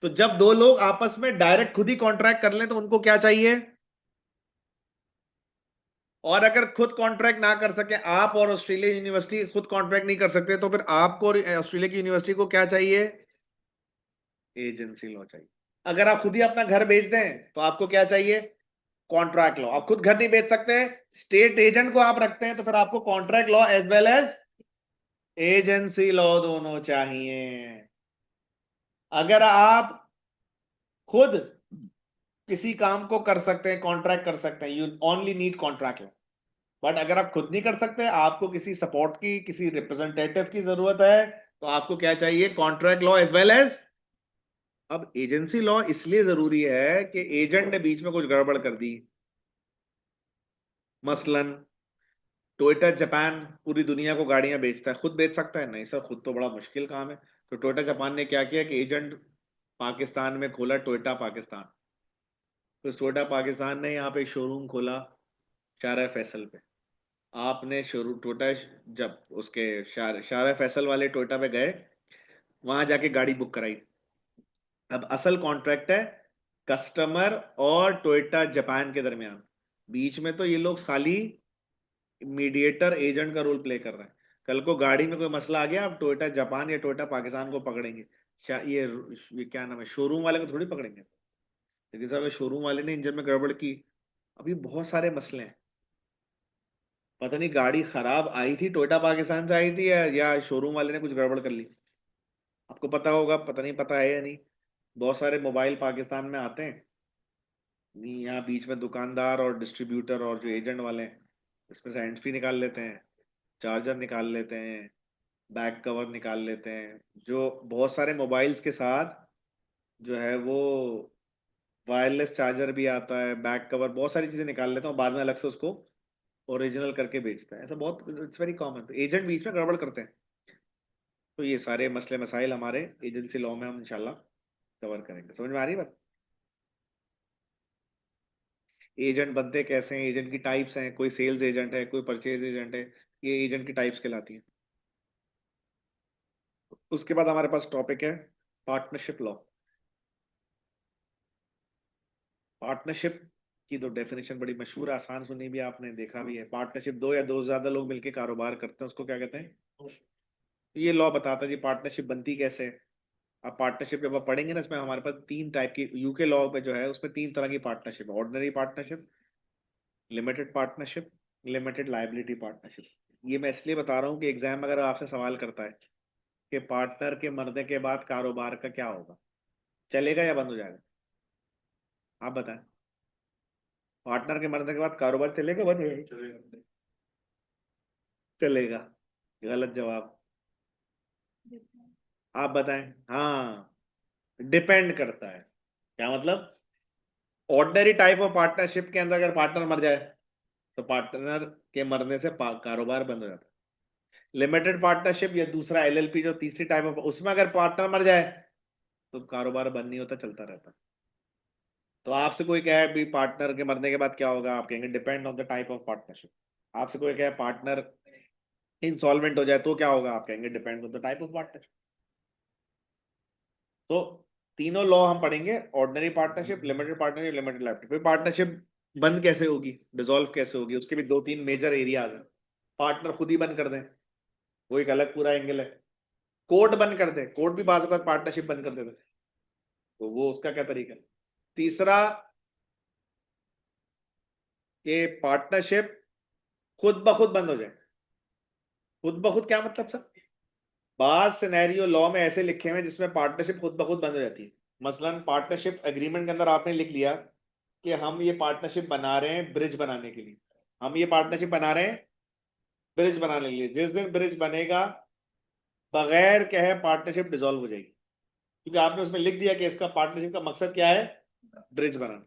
तो जब दो लोग आपस में डायरेक्ट खुद ही कॉन्ट्रैक्ट कर लें तो उनको क्या चाहिए? और अगर खुद कॉन्ट्रैक्ट ना कर सके, आप और ऑस्ट्रेलिया यूनिवर्सिटी खुद कॉन्ट्रैक्ट नहीं कर सकते, तो फिर आपको और ऑस्ट्रेलिया की यूनिवर्सिटी को क्या चाहिए? एजेंसी लॉ चाहिए। अगर आप खुद ही अपना घर बेच दें तो आपको क्या चाहिए? Contract law. आप खुद घर नहीं बेच सकते, स्टेट एजेंट को आप रखते हैं, तो फिर आपको contract law as well as agency law दोनों चाहिए। अगर आप खुद किसी काम को कर सकते हैं, कॉन्ट्रैक्ट कर सकते हैं, you only need contract law. But अगर आप खुद नहीं कर सकते, आपको किसी सपोर्ट की, किसी रिप्रेजेंटेटिव की जरूरत है, तो आपको क्या चाहिए? Contract law as well as. अब एजेंसी लॉ इसलिए जरूरी है कि एजेंट ने बीच में कुछ गड़बड़ कर दी, मसलन टोयोटा जापान पूरी दुनिया को गाड़ियां बेचता है, खुद बेच सकता है? नहीं सर, खुद तो बड़ा मुश्किल काम है। तो टोयोटा जापान ने क्या किया कि एजेंट पाकिस्तान में खोला, टोयोटा पाकिस्तान। तो टोयोटा पाकिस्तान ने यहाँ पे शोरूम खोला शारा फैसल पे। आपने शोरूम टोयोटा, जब उसके शारा फैसल वाले टोयोटा पे गए, वहां जाके गाड़ी बुक कराई। अब असल कॉन्ट्रैक्ट है कस्टमर और टोयोटा जापान के दरमियान। बीच में तो ये लोग खाली मीडिएटर एजेंट का रोल प्ले कर रहे हैं। कल को गाड़ी में कोई मसला आ गया, अब टोयोटा जापान या टोयोटा पाकिस्तान को पकड़ेंगे। ये क्या नाम है, शोरूम वाले को थोड़ी पकड़ेंगे। लेकिन सर अगर शोरूम वाले ने इंजन में गड़बड़ की, अभी बहुत सारे मसले हैं। पता नहीं गाड़ी खराब आई थी, टोयोटा पाकिस्तान से आई थी, या शोरूम वाले ने कुछ गड़बड़ कर ली। आपको पता होगा, पता नहीं पता है या नहीं, बहुत सारे मोबाइल पाकिस्तान में आते हैं, नहीं यहाँ बीच में दुकानदार और डिस्ट्रीब्यूटर और जो एजेंट वाले हैं, इसमें से हैंड फ्री निकाल लेते हैं, चार्जर निकाल लेते हैं, बैक कवर निकाल लेते हैं, जो बहुत सारे मोबाइल्स के साथ जो है वो वायरलेस चार्जर भी आता है, बैक कवर, बहुत सारी चीजें निकाल लेते हैं और बाद में अलग से उसको ओरिजिनल करके बेचता है। ऐसा बहुत, इट्स वेरी कॉमन। तो एजेंट बीच में गड़बड़ करते हैं। तो ये सारे मसले मसाइल हमारे एजेंसी लॉ में हम इंशाल्लाह कवर करेंगे। समझ में आ रही है बात? एजेंट बनते कैसे हैं, एजेंट की टाइप्स हैं, कोई सेल्स एजेंट है, कोई परचेज एजेंट है, ये एजेंट की टाइप्स कहलाती हैं। उसके बाद हमारे पास टॉपिक है पार्टनरशिप लॉ। पार्टनरशिप की तो डेफिनेशन बड़ी मशहूर है, आसान सुनी भी आपने, देखा भी है। पार्टनरशिप दो या दो से ज्यादा लोग मिलकर कारोबार करते हैं, उसको क्या कहते हैं? तो ये लॉ बताता है जी पार्टनरशिप बनती कैसे है। अब पार्टनरशिप जब आप पढ़ेंगे ना, इसमें हमारे पास तीन टाइप की, यूके लॉ पे जो है उसमें तीन तरह की पार्टनरशिप है: ordinary partnership, limited partnership, limited liability partnership. ये मैं इसलिए बता रहा हूँ कि एग्जाम अगर आपसे सवाल करता है कि पार्टनर के मरने के बाद कारोबार का क्या होगा, चलेगा या बंद हो जाएगा? आप बताएं। पार्टनर के मरने के बाद कारोबार चलेगा, बंद हो जाएगा? चलेगा। गलत जवाब। आप बताएं। हाँ, डिपेंड करता है। क्या मतलब? ऑर्डिनरी टाइप ऑफ पार्टनरशिप के अंदर अगर पार्टनर मर जाए तो पार्टनर के मरने से कारोबार बंद हो जाता है। लिमिटेड पार्टनरशिप या दूसरा एलएलपी जो तीसरी टाइप ऑफ, उसमें अगर पार्टनर मर जाए तो कारोबार बंद नहीं होता, चलता रहता है। तो आपसे कोई कहे भी पार्टनर के मरने के बाद क्या होगा, आप कहेंगे depend on the type of partnership. आपसे कोई कहे पार्टनर इंसॉल्वेंट हो जाए तो क्या होगा, आप कहेंगे depend on the type of partnership. तो तीनों लॉ हम पढ़ेंगे: ordinary partnership, limited partnership, limited liability. फिर पार्टनरशिप बंद कैसे होगी, डिसॉल्व कैसे होगी, उसके भी दो तीन मेजर एरियाज हैं। पार्टनर खुद ही बंद कर दें, वो एक अलग पूरा एंगल है। कोर्ट बंद कर दे, कोर्ट भी बाज़ पार्टनरशिप बंद कर देते, तो वो उसका क्या तरीका है? तीसरा कि पार्टनरशिप खुद ब खुद बंद हो जाए। खुद ब खुद क्या मतलब सर? बाज सिनेरियो लॉ में ऐसे लिखे हुए हैं जिसमें पार्टनरशिप खुद ब खुद बंद हो जाती है। मसलन पार्टनरशिप एग्रीमेंट के अंदर आपने लिख लिया कि हम ये पार्टनरशिप बना रहे हैं ब्रिज बनाने के लिए, हम ये पार्टनरशिप बना रहे हैं ब्रिज बनाने के लिए। जिस दिन ब्रिज बनेगा, बगैर कहे पार्टनरशिप डिसॉल्व हो जाएगी, क्योंकि आपने उसमें लिख दिया कि इसका पार्टनरशिप का मकसद क्या है, ब्रिज बनाना।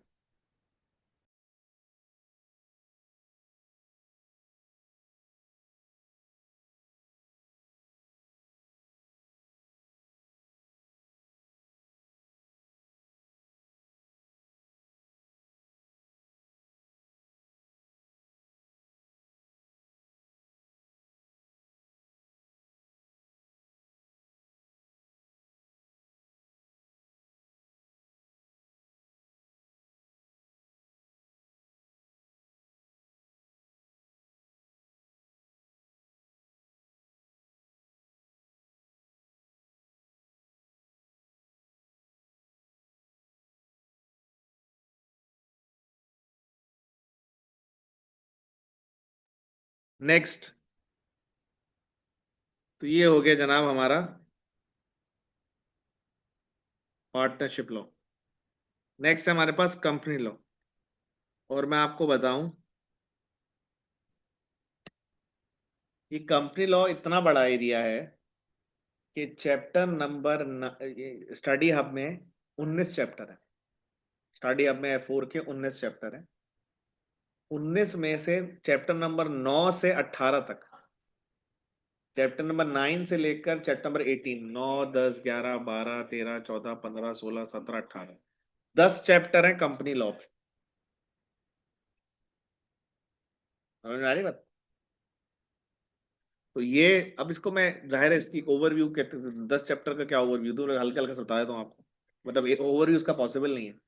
नेक्स्ट, तो ये हो गया जनाब हमारा पार्टनरशिप लॉ। नेक्स्ट है हमारे पास कंपनी लॉ। और मैं आपको बताऊं कि कंपनी लॉ इतना बड़ा एरिया है कि चैप्टर नंबर स्टडी हब में 19 चैप्टर है। स्टडी हब में F4 के 19 चैप्टर है। 19 में से चैप्टर नंबर 9 से 18 तक, चैप्टर नंबर 9 से लेकर चैप्टर नंबर 18, 9, 10, 11, 12, 13, 14, 15, 16, 17, 18, 10 चैप्टर है कंपनी लॉ पे। समझ में आ रही बात? तो ये, अब इसको मैं, जाहिर है इसकी ओवरव्यू के 10 चैप्टर का क्या ओवरव्यू दूं, हल्का हल्का सा बता देता हूँ आपको। मतलब ये ओवरव्यू इसका पॉसिबल नहीं है।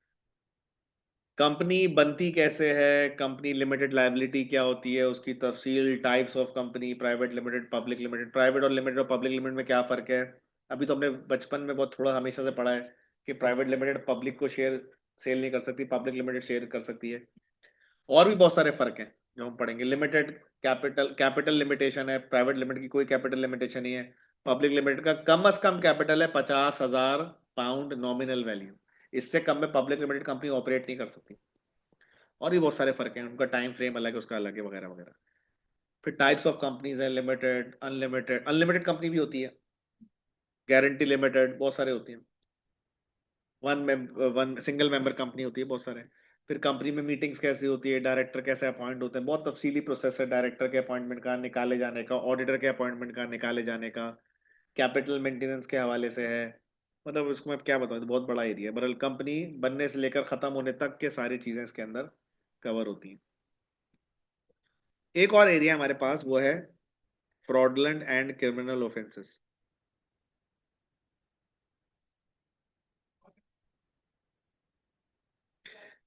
कंपनी बनती कैसे है, कंपनी लिमिटेड लायबिलिटी क्या होती है, उसकी तफसील, types of company, private limited, public limited. Private और लिमिटेड और पब्लिक लिमिटेड में क्या फर्क है? अभी तो हमने बचपन में बहुत थोड़ा हमेशा से पढ़ा है कि प्राइवेट लिमिटेड पब्लिक को शेयर सेल नहीं कर सकती, पब्लिक लिमिटेड शेयर कर सकती है। और भी बहुत सारे फर्क हैं जो हम पढ़ेंगे। लिमिटेड कैपिटल, कैपिटल लिमिटेशन है, प्राइवेट लिमिटेड की कोई कैपिटल लिमिटेशन नहीं है। पब्लिक लिमिटेड का कम से कम कैपिटल है 50,000 पाउंड नॉमिनल वैल्यू। इससे कम में पब्लिक लिमिटेड कंपनी ऑपरेट नहीं कर सकती। और भी बहुत सारे फर्क हैं, उनका टाइम फ्रेम अलग है, उसका अलग है, वगैरह वगैरह। फिर टाइप्स ऑफ कंपनीज है, लिमिटेड, अनलिमिटेड। अनलिमिटेड कंपनी भी होती है, गारंटी लिमिटेड, बहुत सारे होती हैं। वन सिंगल मेंबर कंपनी होती है, बहुत सारे। फिर कंपनी में मीटिंग्स कैसी होती है, डायरेक्टर कैसे अपॉइंट होते हैं, बहुत तफसीली प्रोसेस है डायरेक्टर के अपॉइंटमेंट का, निकाले जाने का, ऑडिटर के अपॉइंटमेंट का, निकाले जाने का। कैपिटल मेंटेनेंस के हवाले से है। मतलब उसको मैं क्या बताऊँ, बहुत बड़ा एरिया है। बहरहाल कंपनी बनने से लेकर खत्म होने तक के सारी चीजें इसके अंदर कवर होती हैं। एक और एरिया हमारे पास, वो है फ्रॉडलेंट एंड क्रिमिनल ऑफेंसेस।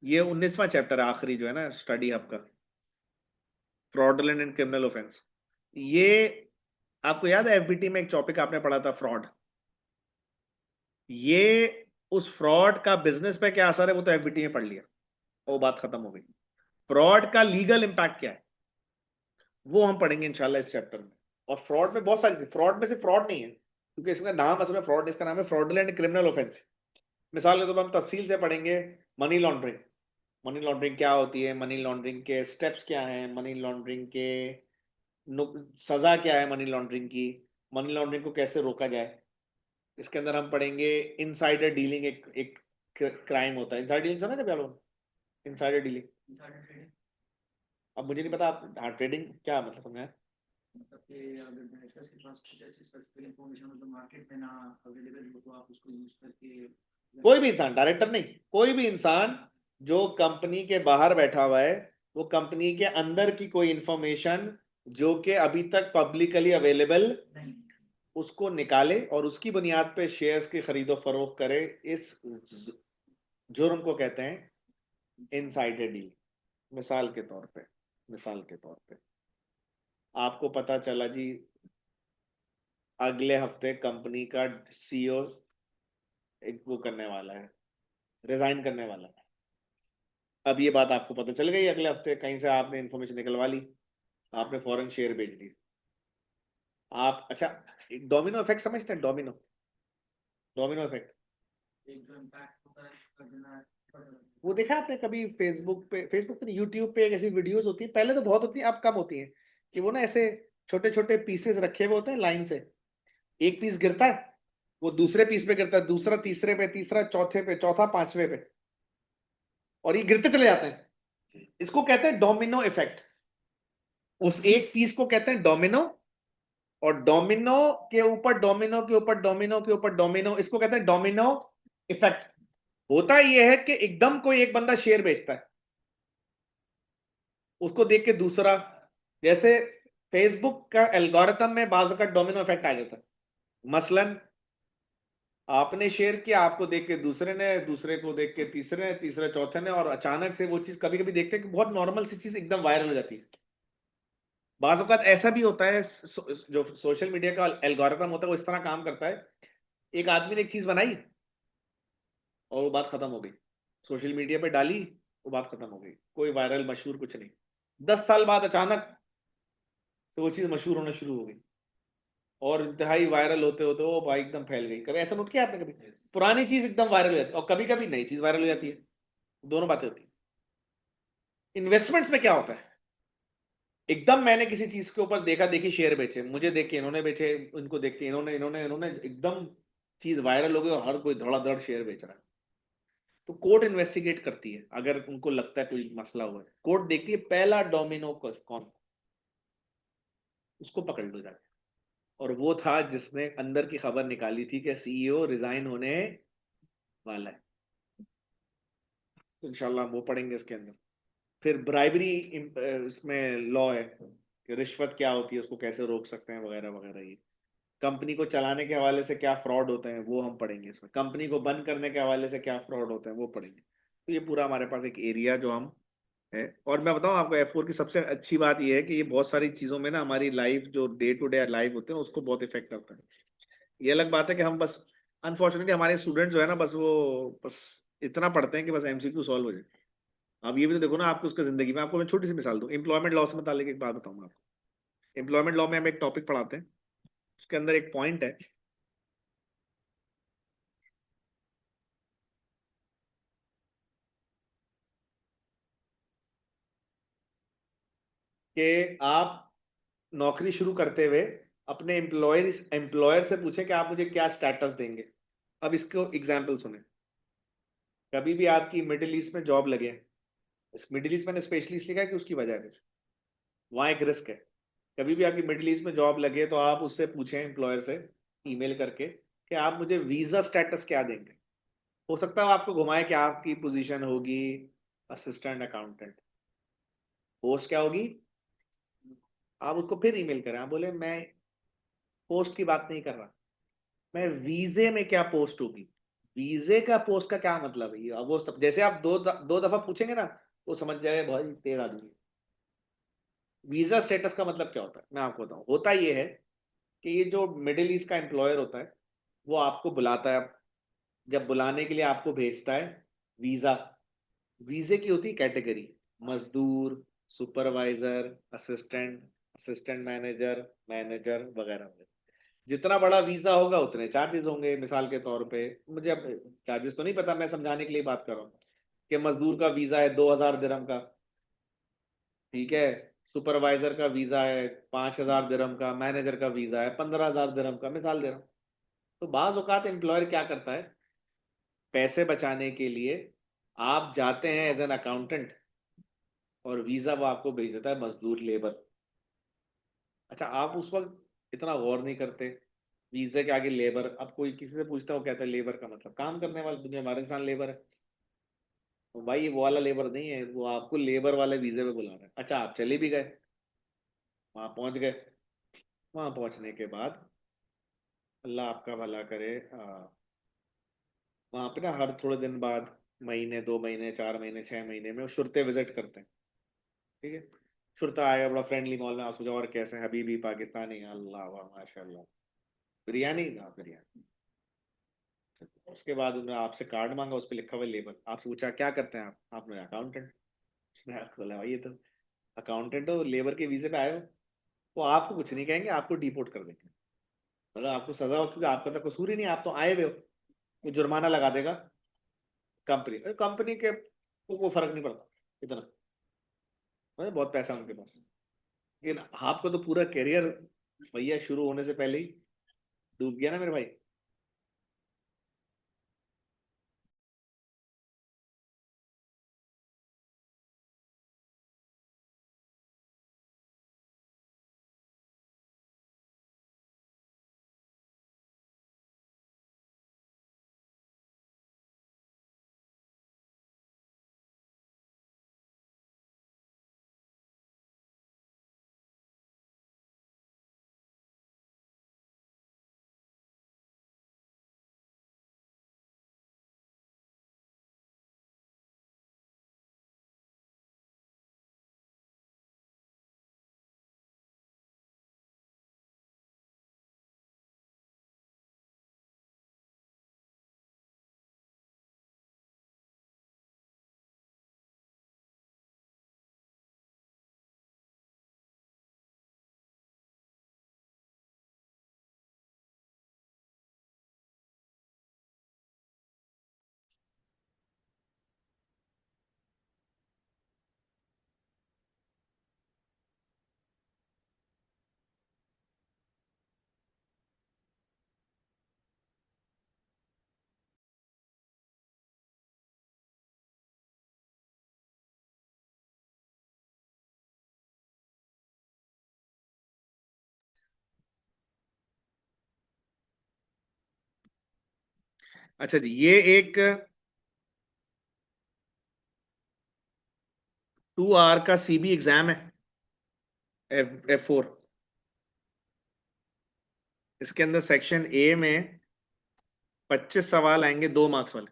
ये 19वां चैप्टर है, आखिरी जो है ना स्टडी आपका, फ्रॉडलेंट एंड क्रिमिनल ऑफेंस। ये आपको याद है एफबीटी में एक टॉपिक आपने पढ़ा था, फ्रॉड। ये उस फ्रॉड का बिजनेस पे क्या असर है वो तो एफबीटी में पढ़ लिया, वो बात खत्म हो गई। फ्रॉड का लीगल इंपैक्ट क्या है वो हम पढ़ेंगे इंशाल्लाह इस चैप्टर में। और फ्रॉड में बहुत सारी, फ्रॉड में सिर्फ फ्रॉड नहीं है, क्योंकि इसका नाम असल में फ्रॉड, इसका नाम है फ्रॉडलेंट क्रिमिनल ऑफेंस। मिसाल के तौर पर हम तफसील से पढ़ेंगे मनी लॉन्ड्रिंग। मनी लॉन्ड्रिंग क्या होती है, मनी लॉन्ड्रिंग के स्टेप्स क्या हैं, मनी लॉन्ड्रिंग के सजा क्या है, मनी लॉन्ड्रिंग की, मनी लॉन्ड्रिंग को कैसे रोका जाए। इसके अंदर हम पढ़ेंगे इनसाइडर डीलिंग, एक क्राइम होता है। इनसाइडर डीलिंग सुना है कभी आप लोगों ने? इनसाइडर डीलिंग, अब मुझे नहीं पता आप, हाँ, ट्रेडिंग क्या मतलब समझा है? मतलब कि अगर इन्वेस्टर्स के पास कुछ ऐसी स्पेसिफिक इंफॉर्मेशन मतलब मार्केट में ना अवेलेबल हो तो आप उसको यूज करके कोई भी इंसान, डायरेक्टर नहीं, कोई भी इंसान जो कंपनी के बाहर बैठा हुआ है, वो कंपनी के अंदर की कोई इंफॉर्मेशन जो कि अभी तक पब्लिकली अवेलेबल, नहीं। उसको निकाले और उसकी बुनियाद पे शेयर्स की खरीदो फरोख्त करे। इस जुर्म को कहते हैं इनसाइडर डील। मिसाल के तौर पे, मिसाल के तौर पे आपको पता चला जी अगले हफ्ते कंपनी का सीईओ एक वो करने वाला है, रिजाइन करने वाला है। अब ये बात आपको पता चल गई, अगले हफ्ते कहीं से आपने इन्फॉर्मेशन निकलवा ली, आपने फॉरेन शेयर बेच दिए। आप अच्छा, डोमिनो इफेक्ट समझते हैं? डोमिनो, डोमिनो इफेक्ट, एक जो इम्पैक्ट होता है कर देना वो देखा आपने कभी फेसबुक पे नहीं, यूट्यूब पे एक ऐसी वीडियोस होती है, पहले तो बहुत होती है, अब कम होती है, कि वो ना ऐसे छोटे छोटे पीसेस रखे हुए होते हैं लाइन से, एक पीस गिरता है, वो दूसरे पीस पे गिरता है, दूसरा तीसरे पे, तीसरा चौथे पे, चौथा पांचवे पे, और ये गिरते चले जाते हैं। इसको कहते हैं डोमिनो इफेक्ट। उस एक पीस को कहते हैं डोमिनो, और डोमिनो के ऊपर डोमिनो के ऊपर डोमिनो के ऊपर डोमिनो, इसको कहते हैं डोमिनो इफेक्ट। होता यह है कि एकदम कोई एक बंदा शेयर बेचता है, उसको देख के दूसरा, जैसे फेसबुक का एल्गोरिथम में बाजू का डोमिनो इफेक्ट आ जाता है। मसलन आपने शेयर किया, आपको देख के दूसरे ने, दूसरे को देख के तीसरे ने, तीसरे चौथे ने, और अचानक से वो चीज, कभी कभी देखते हैं कि बहुत नॉर्मल सी चीज एकदम वायरल हो जाती है। बाज़ औक़ात ऐसा भी होता है, जो सोशल मीडिया का एल्गोरिथम होता है वो इस तरह काम करता है, एक आदमी ने एक चीज बनाई और वो बात खत्म हो गई, सोशल मीडिया पे डाली, वो बात खत्म हो गई, कोई वायरल मशहूर कुछ नहीं, 10 साल बाद अचानक से वो चीज मशहूर होना शुरू हो गई, और इंतहाई वायरल होते होते वो भाई एकदम फैल गई। कभी ऐसा नोट किया आपने? कभी पुरानी चीज एकदम वायरल हो जाती है, और कभी कभी नई चीज वायरल हो जाती है, दोनों बातें होती है। इन्वेस्टमेंट्स में क्या होता है, एकदम मैंने किसी चीज के ऊपर देखा देखी शेयर बेचे, मुझे देख के इन्होंने बेचे, इनको देख के इन्होंने इन्होंने इन्होंने एकदम चीज वायरल हो गई और हर कोई धड़ाधड़ शेयर बेच रहा है। तो कोर्ट इन्वेस्टिगेट करती है, अगर उनको लगता है कोई मसला हुआ है, कोर्ट देखती है पहला डोमिनो कौन, उसको पकड़ लो जाके। और वो था जिसने अंदर की खबर निकाली थी कि सीईओ रिजाइन होने वाला है। तो इंशाल्लाह वो पढ़ेंगे इसके अंदर। फिर ब्राइबरी, इसमें लॉ है कि रिश्वत क्या होती है, उसको कैसे रोक सकते हैं, वगैरह वगैरह। ये कंपनी को चलाने के हवाले से क्या फ्रॉड होते हैं वो हम पढ़ेंगे इसमें, कंपनी को बंद करने के हवाले से क्या फ्रॉड होते हैं वो पढ़ेंगे। तो ये पूरा हमारे पास एक एरिया जो हम है। और मैं बताऊं आपको, F4 की सबसे अच्छी बात ये है कि ये बहुत सारी चीजों में ना हमारी लाइफ, जो डे टू डे लाइफ होते हैं, उसको बहुत इफेक्ट करता है। ये अलग बात है कि हम बस, अनफॉर्चुनेटली हमारे स्टूडेंट जो है ना, बस वो बस इतना पढ़ते हैं कि बस एमसीक्यू सॉल्व हो जाए। अब ये भी तो देखो ना, आपको उसका जिंदगी में, आपको मैं छोटी सी मिसाल दूं, एम्प्लॉयमेंट लॉ से मुतालिक एक बात बताऊंगा आपको। एम्प्लॉयमेंट लॉ में हम एक टॉपिक पढ़ाते हैं, उसके अंदर एक पॉइंट है कि आप नौकरी शुरू करते हुए अपने एम्प्लॉयर से पूछें कि आप मुझे क्या स्टेटस देंगे। अब इसको एग्जाम्पल सुने। कभी भी आपकी मिडिल ईस्ट में जॉब लगे, इस मिडिल ईस्ट मैंने स्पेशली इसलिए कहा कि उसकी वजह है कुछ, वहाँ एक रिस्क है। कभी भी आपकी मिडिल ईस्ट में जॉब लगे तो आप उससे पूछें, एम्प्लॉयर से ईमेल करके, कि आप मुझे वीजा स्टेटस क्या देंगे। हो सकता है आपको घुमाए कि आपकी पोजीशन होगी असिस्टेंट अकाउंटेंट, पोस्ट क्या होगी, आप उसको फिर ईमेल करें, आप बोले मैं पोस्ट की बात नहीं कर रहा, मैं वीजे में क्या पोस्ट होगी। वीजे का पोस्ट का क्या मतलब है, अब वो सब जैसे आप दो दफा पूछेंगे ना, वो समझ जाएगा भाई तेरा आदमी। वीजा स्टेटस का मतलब क्या होता है, मैं आपको बताऊं। होता ये है कि ये जो मिडिल ईस्ट का एम्प्लॉयर होता है, वो आपको बुलाता है, जब बुलाने के लिए आपको भेजता है वीजा, वीजे की होती है कैटेगरी, मजदूर, supervisor, assistant, assistant manager, manager, वगैरह वगैरह। जितना बड़ा वीजा होगा उतने चार्जेस होंगे। मिसाल के तौर पे, मुझे अब चार्जेस तो नहीं पता, मैं समझाने के लिए बात कर रहा हूँ कि मजदूर का वीजा है 2000 दिरहम का, ठीक है, सुपरवाइजर का वीजा है 5000 दिरहम का, मैनेजर का वीजा है 15000 दिरहम का, मिसाल दे रहा हूँ। तो बाज औकात एम्प्लॉयर क्या करता है, पैसे बचाने के लिए आप जाते हैं एज एन अकाउंटेंट, और वीजा वो आपको भेज देता है मजदूर, लेबर। अच्छा, आप उस वक्त इतना गौर नहीं करते, वीजे के आगे लेबर, अब कोई किसी से पूछता हो, कहता है लेबर का मतलब काम करने वाला, दुनिया हमारे इंसान लेबर है। तो भाई वो वाला लेबर नहीं है, वो आपको लेबर वाले वीजे पे बुला रहा है। अच्छा, आप चले भी गए, वहां पहुंच गए, वहां पहुंचने के बाद अल्लाह आपका भला करे, वहां पे ना हर थोड़े दिन बाद, महीने 2 महीने 4 महीने 6 महीने में वो शुरते विजिट करते हैं, ठीक है। शुरता आएगा बड़ा फ्रेंडली माहौल में, आप सोचो और कैसे हैं हबीबी पाकिस्तानी, अल्लाह वाह माशाल्लाह, बिरयानी ना बिरयानी, उसके बाद उन्होंने आपसे कार्ड मांगा, उस पर लिखा हुआ लेबर, आपसे पूछा क्या करते हैं आप, आपने अकाउंटेंट। उसने आपको बोला ये तो अकाउंटेंट हो, लेबर के वीजे पे आए हो। वो आपको कुछ नहीं कहेंगे, आपको डिपोर्ट कर देंगे, मतलब आपको सजा हो, क्योंकि आपका तो कसूर ही नहीं, आप तो आए हुए हो। वो जुर्माना लगा देगा कंपनी, कंपनी के को फर्क नहीं पड़ता इतना, मतलब बहुत पैसा है उनके पास। लेकिन आपको तो पूरा करियर भैया शुरू होने से पहले ही डूब गया ना मेरे भाई। अच्छा जी, ये एक 2 आवर का सीबी एग्जाम है, F4। इसके अंदर सेक्शन ए में 25 सवाल आएंगे 2 मार्क्स वाले।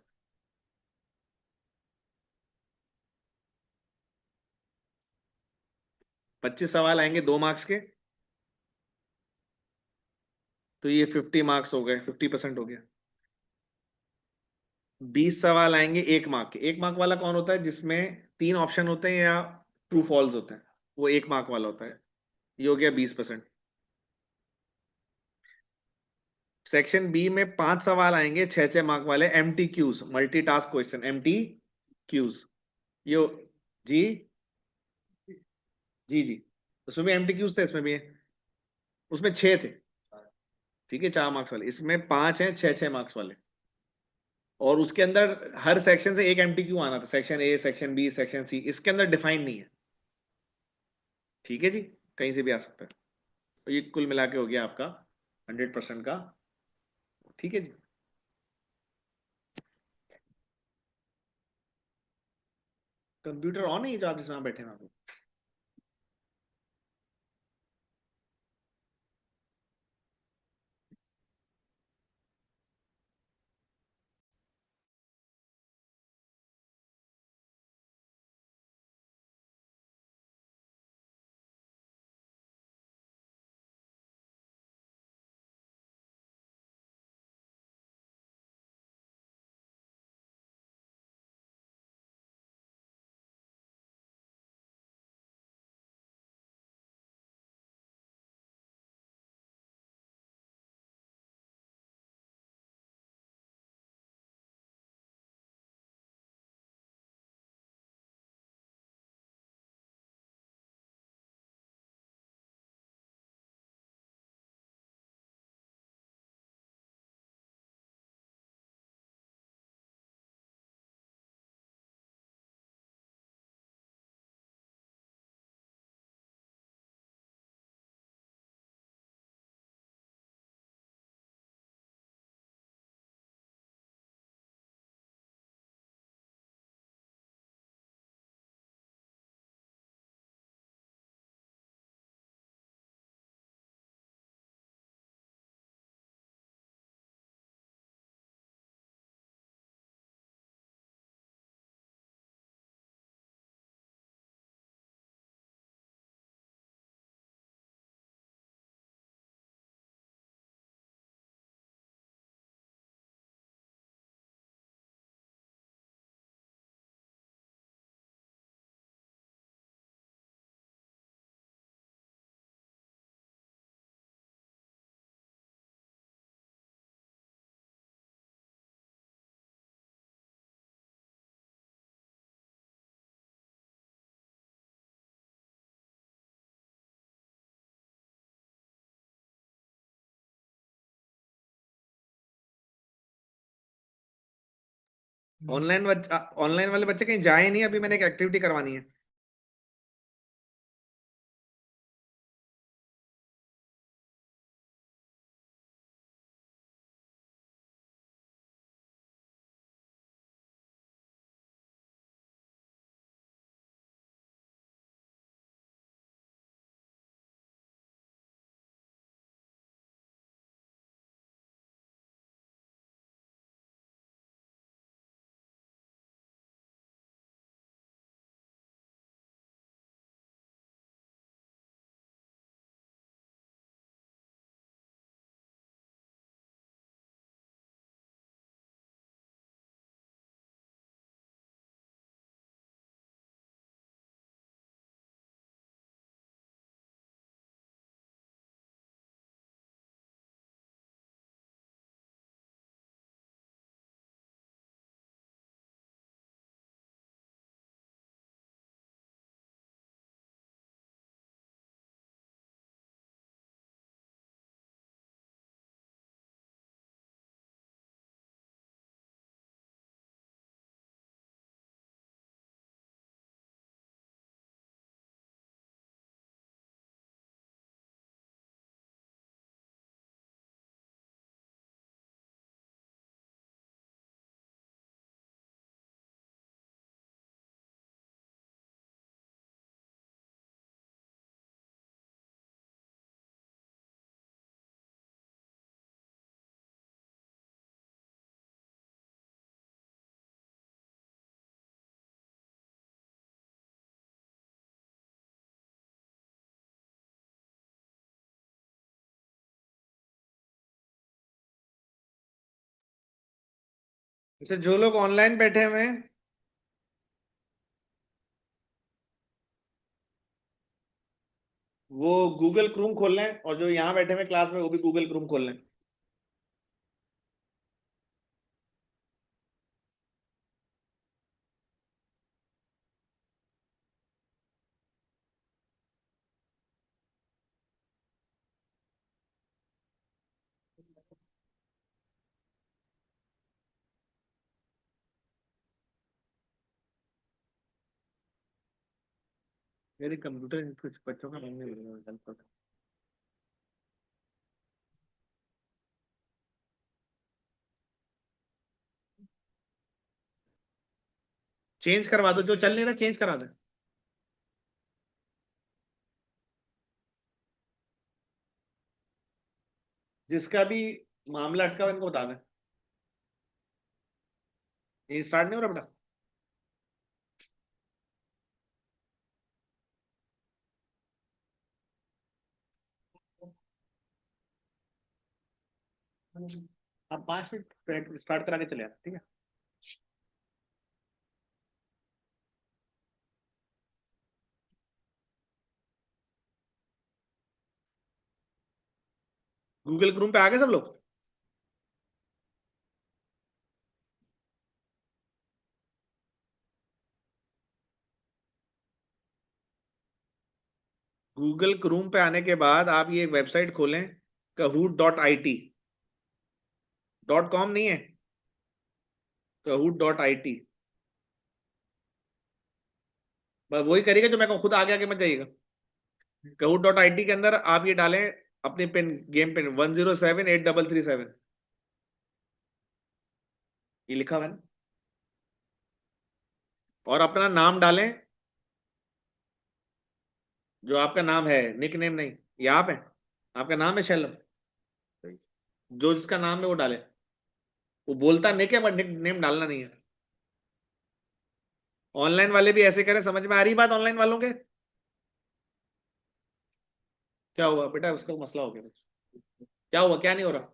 25 सवाल आएंगे 2 मार्क्स के, तो ये 50 मार्क्स हो गए, 50% हो गया। 20 सवाल आएंगे 1 मार्क के। 1 मार्क वाला कौन होता है, जिसमें 3 ऑप्शन होते हैं या ट्रू फॉल्स होता है, वो 1 मार्क वाला होता है। ये हो गया 20%। सेक्शन बी में 5 सवाल आएंगे 6 6 मार्क वाले, MTQs, multi task question, MTQs। यो जी जी जी, उसमें भी MTQs थे, इसमें भी है। उसमें 6 थे, ठीक है, 4 मार्क्स वाले। इसमें 5 हैं 6 6 मार्क्स वाले। और उसके अंदर हर सेक्शन से एक MTQ आना था, section A, section B, section C, इसके अंदर डिफाइन नहीं है। ठीक है जी, कहीं से भी आ सकता है। तो ये कुल मिला के हो गया आपका 100% का। ठीक है जी। कंप्यूटर ऑन है, ये जो आप जिसमें बैठे हैं आप। ऑनलाइन वाले बच्चे कहीं जाए नहीं, अभी मैंने एक एक्टिविटी करवानी है। जैसे जो लोग ऑनलाइन बैठे हुए हैं, वो गूगल क्रूम खोल लें, और जो यहाँ बैठे हुए क्लास में वो भी गूगल क्रूम खोल लें। मेरे कंप्यूटर कुछ बच्चों का नहीं लग रहा। चेंज करवा दो, जो चल नहीं रहा चेंज करा दे। जिसका भी मामला अटका हुआ, इनको बता दें। ये स्टार्ट नहीं हो रहा बेटा। आप 5 मिनट स्टार्ट करा के चले आते, ठीक है। गूगल क्रूम पे आ गए सब लोग। गूगल क्रूम पे आने के बाद आप ये वेबसाइट खोलें, kahoot.it। .com नहीं है, kahoot.it। बस वही करिएगा जो मैं कहूं, खुद आगे आगे मत जाइएगा। kahoot.it के अंदर आप ये डालें अपने पिन, गेम पिन 10783337। ये लिखा हुआ है ना। और अपना नाम डालें, जो आपका नाम है, निक नेम नहीं। ये आप है, आपका नाम है शैलम। जो जिसका नाम है वो डाले। वो बोलता निक है, बट निक नेम डालना नहीं है। ऑनलाइन वाले भी ऐसे करें, समझ में आ रही बात ऑनलाइन वालों के। क्या हुआ बेटा, उसका मसला हो गया। क्या हुआ, क्या नहीं हो रहा।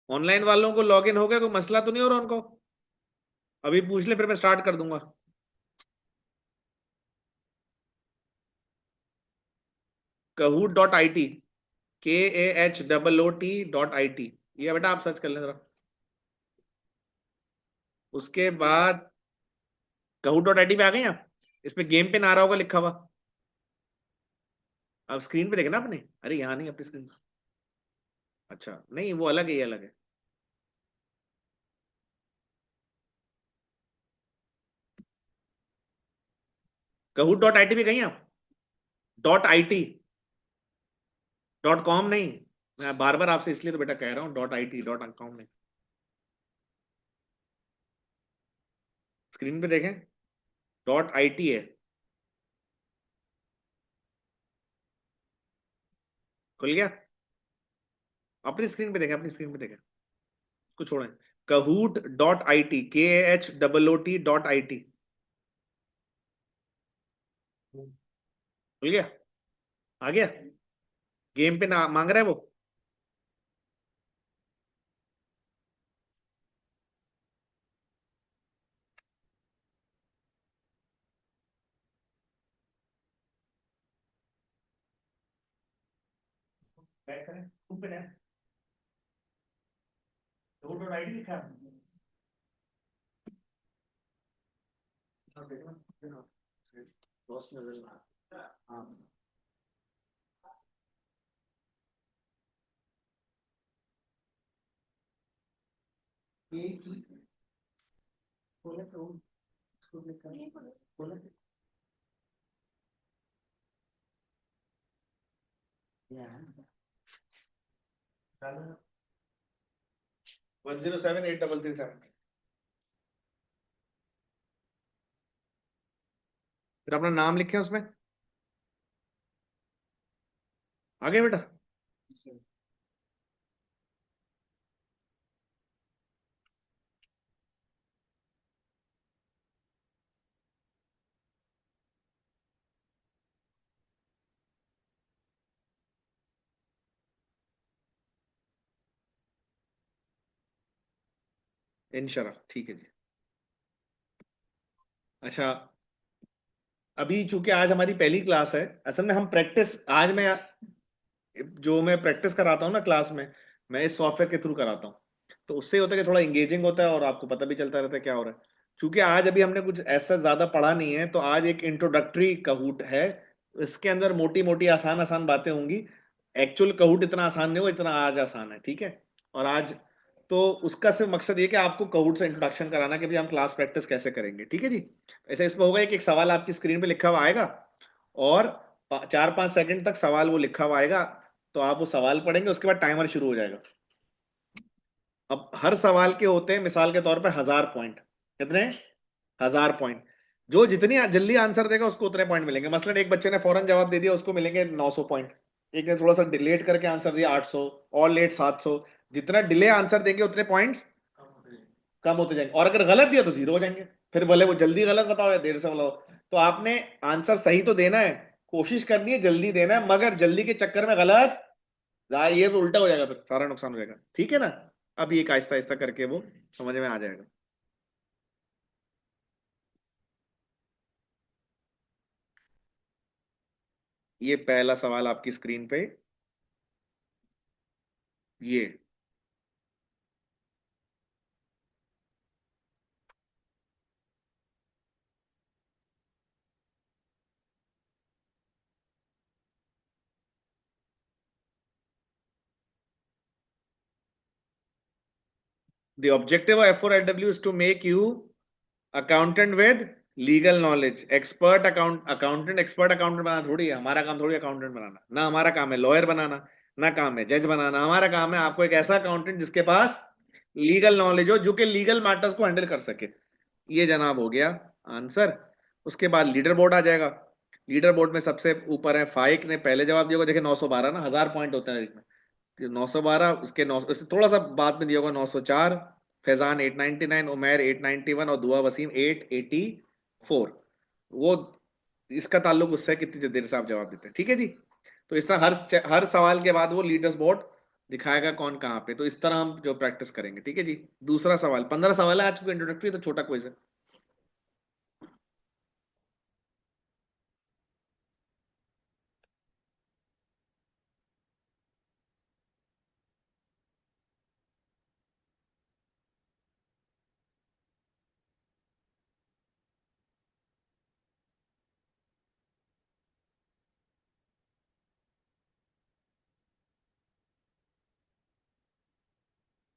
ऑनलाइन वालों को लॉगिन हो गया, कोई मसला तो नहीं हो रहा उनको। अभी पूछ ले, फिर मैं स्टार्ट कर दूंगा। kahoot.it, KAHOOT.IT। ये बेटा आप सर्च कर लें जरा। उसके बाद kahoot.it पे आ गए आप। इस पे गेम पिन आ रहा होगा लिखा हुआ। अब स्क्रीन पे देखे ना आपने, अरे यहाँ नहीं अपनी स्क्रीन। अच्छा नहीं, वो अलग है, ये अलग है। kahoot.it भी गई हैं आप? .it, .com नहीं। मैं बार बार आपसे इसलिए तो बेटा कह रहा हूँ, .it .com नहीं। स्क्रीन पे देखें, .it है। खुल गया? अपनी स्क्रीन पे देखें, अपनी स्क्रीन पे देखें, उसको छोड़ें। kahoot.it, KAHOOT.it। खुल गया? आ गया? गेम पे ना मांग रहा है वो? बैक करें, खूब पे kahoot.it लिखा है। हाँ, देखना, देखना। Lost नजर ना आए। हाँ। ये खोले तो उसको लिखा, खोले। 107833 फिर अपना नाम लिखे उसमें। आगे बेटा। इंशाल्लाह ठीक है जी। अच्छा, अभी चूंकि आज हमारी पहली क्लास है, असल में हम प्रैक्टिस आज मैं जो मैं प्रैक्टिस कराता हूँ ना क्लास में, मैं इस सॉफ्टवेयर के थ्रू कराता हूँ। तो उससे होता है कि थोड़ा इंगेजिंग होता है और आपको पता भी चलता रहता है क्या हो रहा है। चूंकि आज अभी हमने कुछ ऐसा ज्यादा पढ़ा नहीं है, तो आज एक इंट्रोडक्टरी कहूट है। इसके अंदर मोटी मोटी आसान आसान बातें होंगी। एक्चुअल कहूट इतना आसान नहीं होगा, इतना आज आसान है, ठीक है। और आज तो उसका सिर्फ मकसद ये कि आपको कहूट से इंट्रोडक्शन कराना कि भाई हम क्लास प्रैक्टिस कैसे करेंगे, ठीक है जी। ऐसे इसमें होगा एक एक सवाल आपकी स्क्रीन पे लिखा हुआ आएगा, और 4-5 सेकंड तक सवाल वो लिखा हुआ आएगा। तो आप वो सवाल पढ़ेंगे, उसके बाद टाइमर शुरू हो जाएगा। अब हर सवाल के होते हैं मिसाल के तौर पे 1000 पॉइंट। कितने? 1000 पॉइंट। जो जितनी जल्दी आंसर देगा उसको उतने पॉइंट मिलेंगे। मसलन एक बच्चे ने फौरन जवाब दे दिया, उसको मिलेंगे 900 पॉइंट। एक ने थोड़ा सा लेट करके आंसर दिया, 800। और लेट 700। जितना डिले आंसर देंगे उतने पॉइंट्स कम होते जाएंगे, और अगर गलत दिया तो जीरो हो जाएंगे। फिर भले वो जल्दी गलत बताओ या देर से बताओ। तो आपने आंसर सही तो देना है, कोशिश करनी है जल्दी देना है, मगर जल्दी के चक्कर में गलत ये तो उल्टा हो जाएगा, फिर सारा नुकसान हो जाएगा, ठीक है ना। अब ये आहिस्ता आहिस्ता करके वो समझ में आ जाएगा। ये पहला सवाल आपकी स्क्रीन पे, ये the objective of F4LW is to make you accountant with legal knowledge. Accountant expert accountant बनाना थोड़ी है, हमारा काम थोड़ी अकाउंटेंट बनाना, ना हमारा काम है लॉयर बनाना, ना काम है जज बनाना। हमारा काम है आपको एक ऐसा अकाउंटेंट जिसके पास लीगल नॉलेज हो, जो कि लीगल मैटर्स को हैंडल कर सके। ये जनाब हो गया आंसर। उसके बाद लीडर बोर्ड आ जाएगा। लीडर बोर्ड में सबसे ऊपर है फाइक ने पहले जवाब दिया होगा, देखिए 912 ना, 1000 पॉइंट होते हैं इसमें। 912, उसके 9, उससे थोड़ा सा बाद में दिया होगा 904। फैजान 899, उमैर 891, और दुआ वसीम 884। वो इसका ताल्लुक उससे है कितनी देर से आप जवाब देते हैं, ठीक है जी। तो इस तरह हर सवाल के बाद वो लीडर्स बोर्ड दिखाएगा कौन कहाँ पे। तो इस तरह हम जो प्रैक्टिस करेंगे, ठीक है जी। दूसरा सवाल, 15 सवाल है आज को, इंट्रोडक्टरी तो छोटा क्विज है।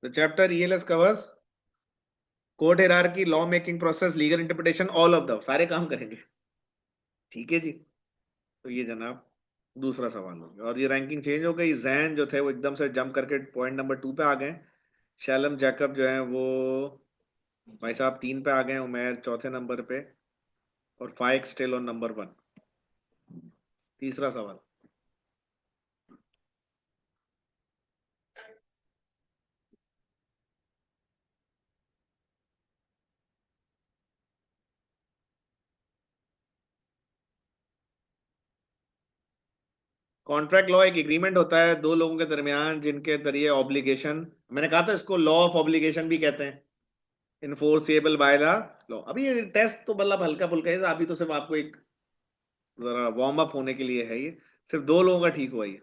The chapter ELS covers court hierarchy, law making process, legal interpretation, all of the, सारे काम करेंगे। ठीक है जी। तो ये जनाब दूसरा सवाल हो गया, और ये रैंकिंग चेंज हो गई। जैन जो थे वो एकदम से जंप करके पॉइंट नंबर 2 पे आ गए। शैलम जैकब जो है वो भाई साहब 3 पे आ गए। उमेर चौथे नंबर पे, और फाइक स्टिल ऑन नंबर 1। तीसरा सवाल, कॉन्ट्रैक्ट लॉ एक एग्रीमेंट होता है दो लोगों के दरमियान जिनके जरिए ऑब्लिगेशन, मैंने कहा था इसको लॉ ऑफ ऑब्लिगेशन भी कहते हैं, इन्फोर्सेबल बाय द लॉ। अभी ये टेस्ट तो मतलब हल्का फुल्का है, अभी तो सिर्फ आपको एक जरा वार्म अप होने के लिए है ये। सिर्फ दो लोगों का ठीक हुआ ये,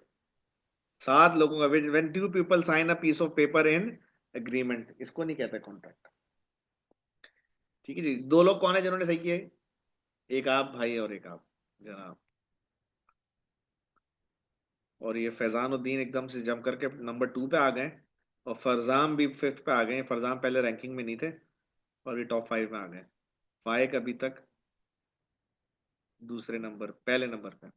7 लोगों का। When two people sign a piece of paper in agreement, इसको नहीं कहते कॉन्ट्रैक्ट। ठीक है जी। दो लोग कौन है जिन्होंने सही किया है? एक आप भाई और एक आप जनाब। और ये फैजानुद्दीन एकदम से जम करके नंबर 2 पे आ गए, और फरजाम भी 5th पे आ गए। फरजाम पहले रैंकिंग में नहीं थे, और ये टॉप 5 में आ गए। फाइक अभी तक दूसरे नंबर, पहले नंबर पे।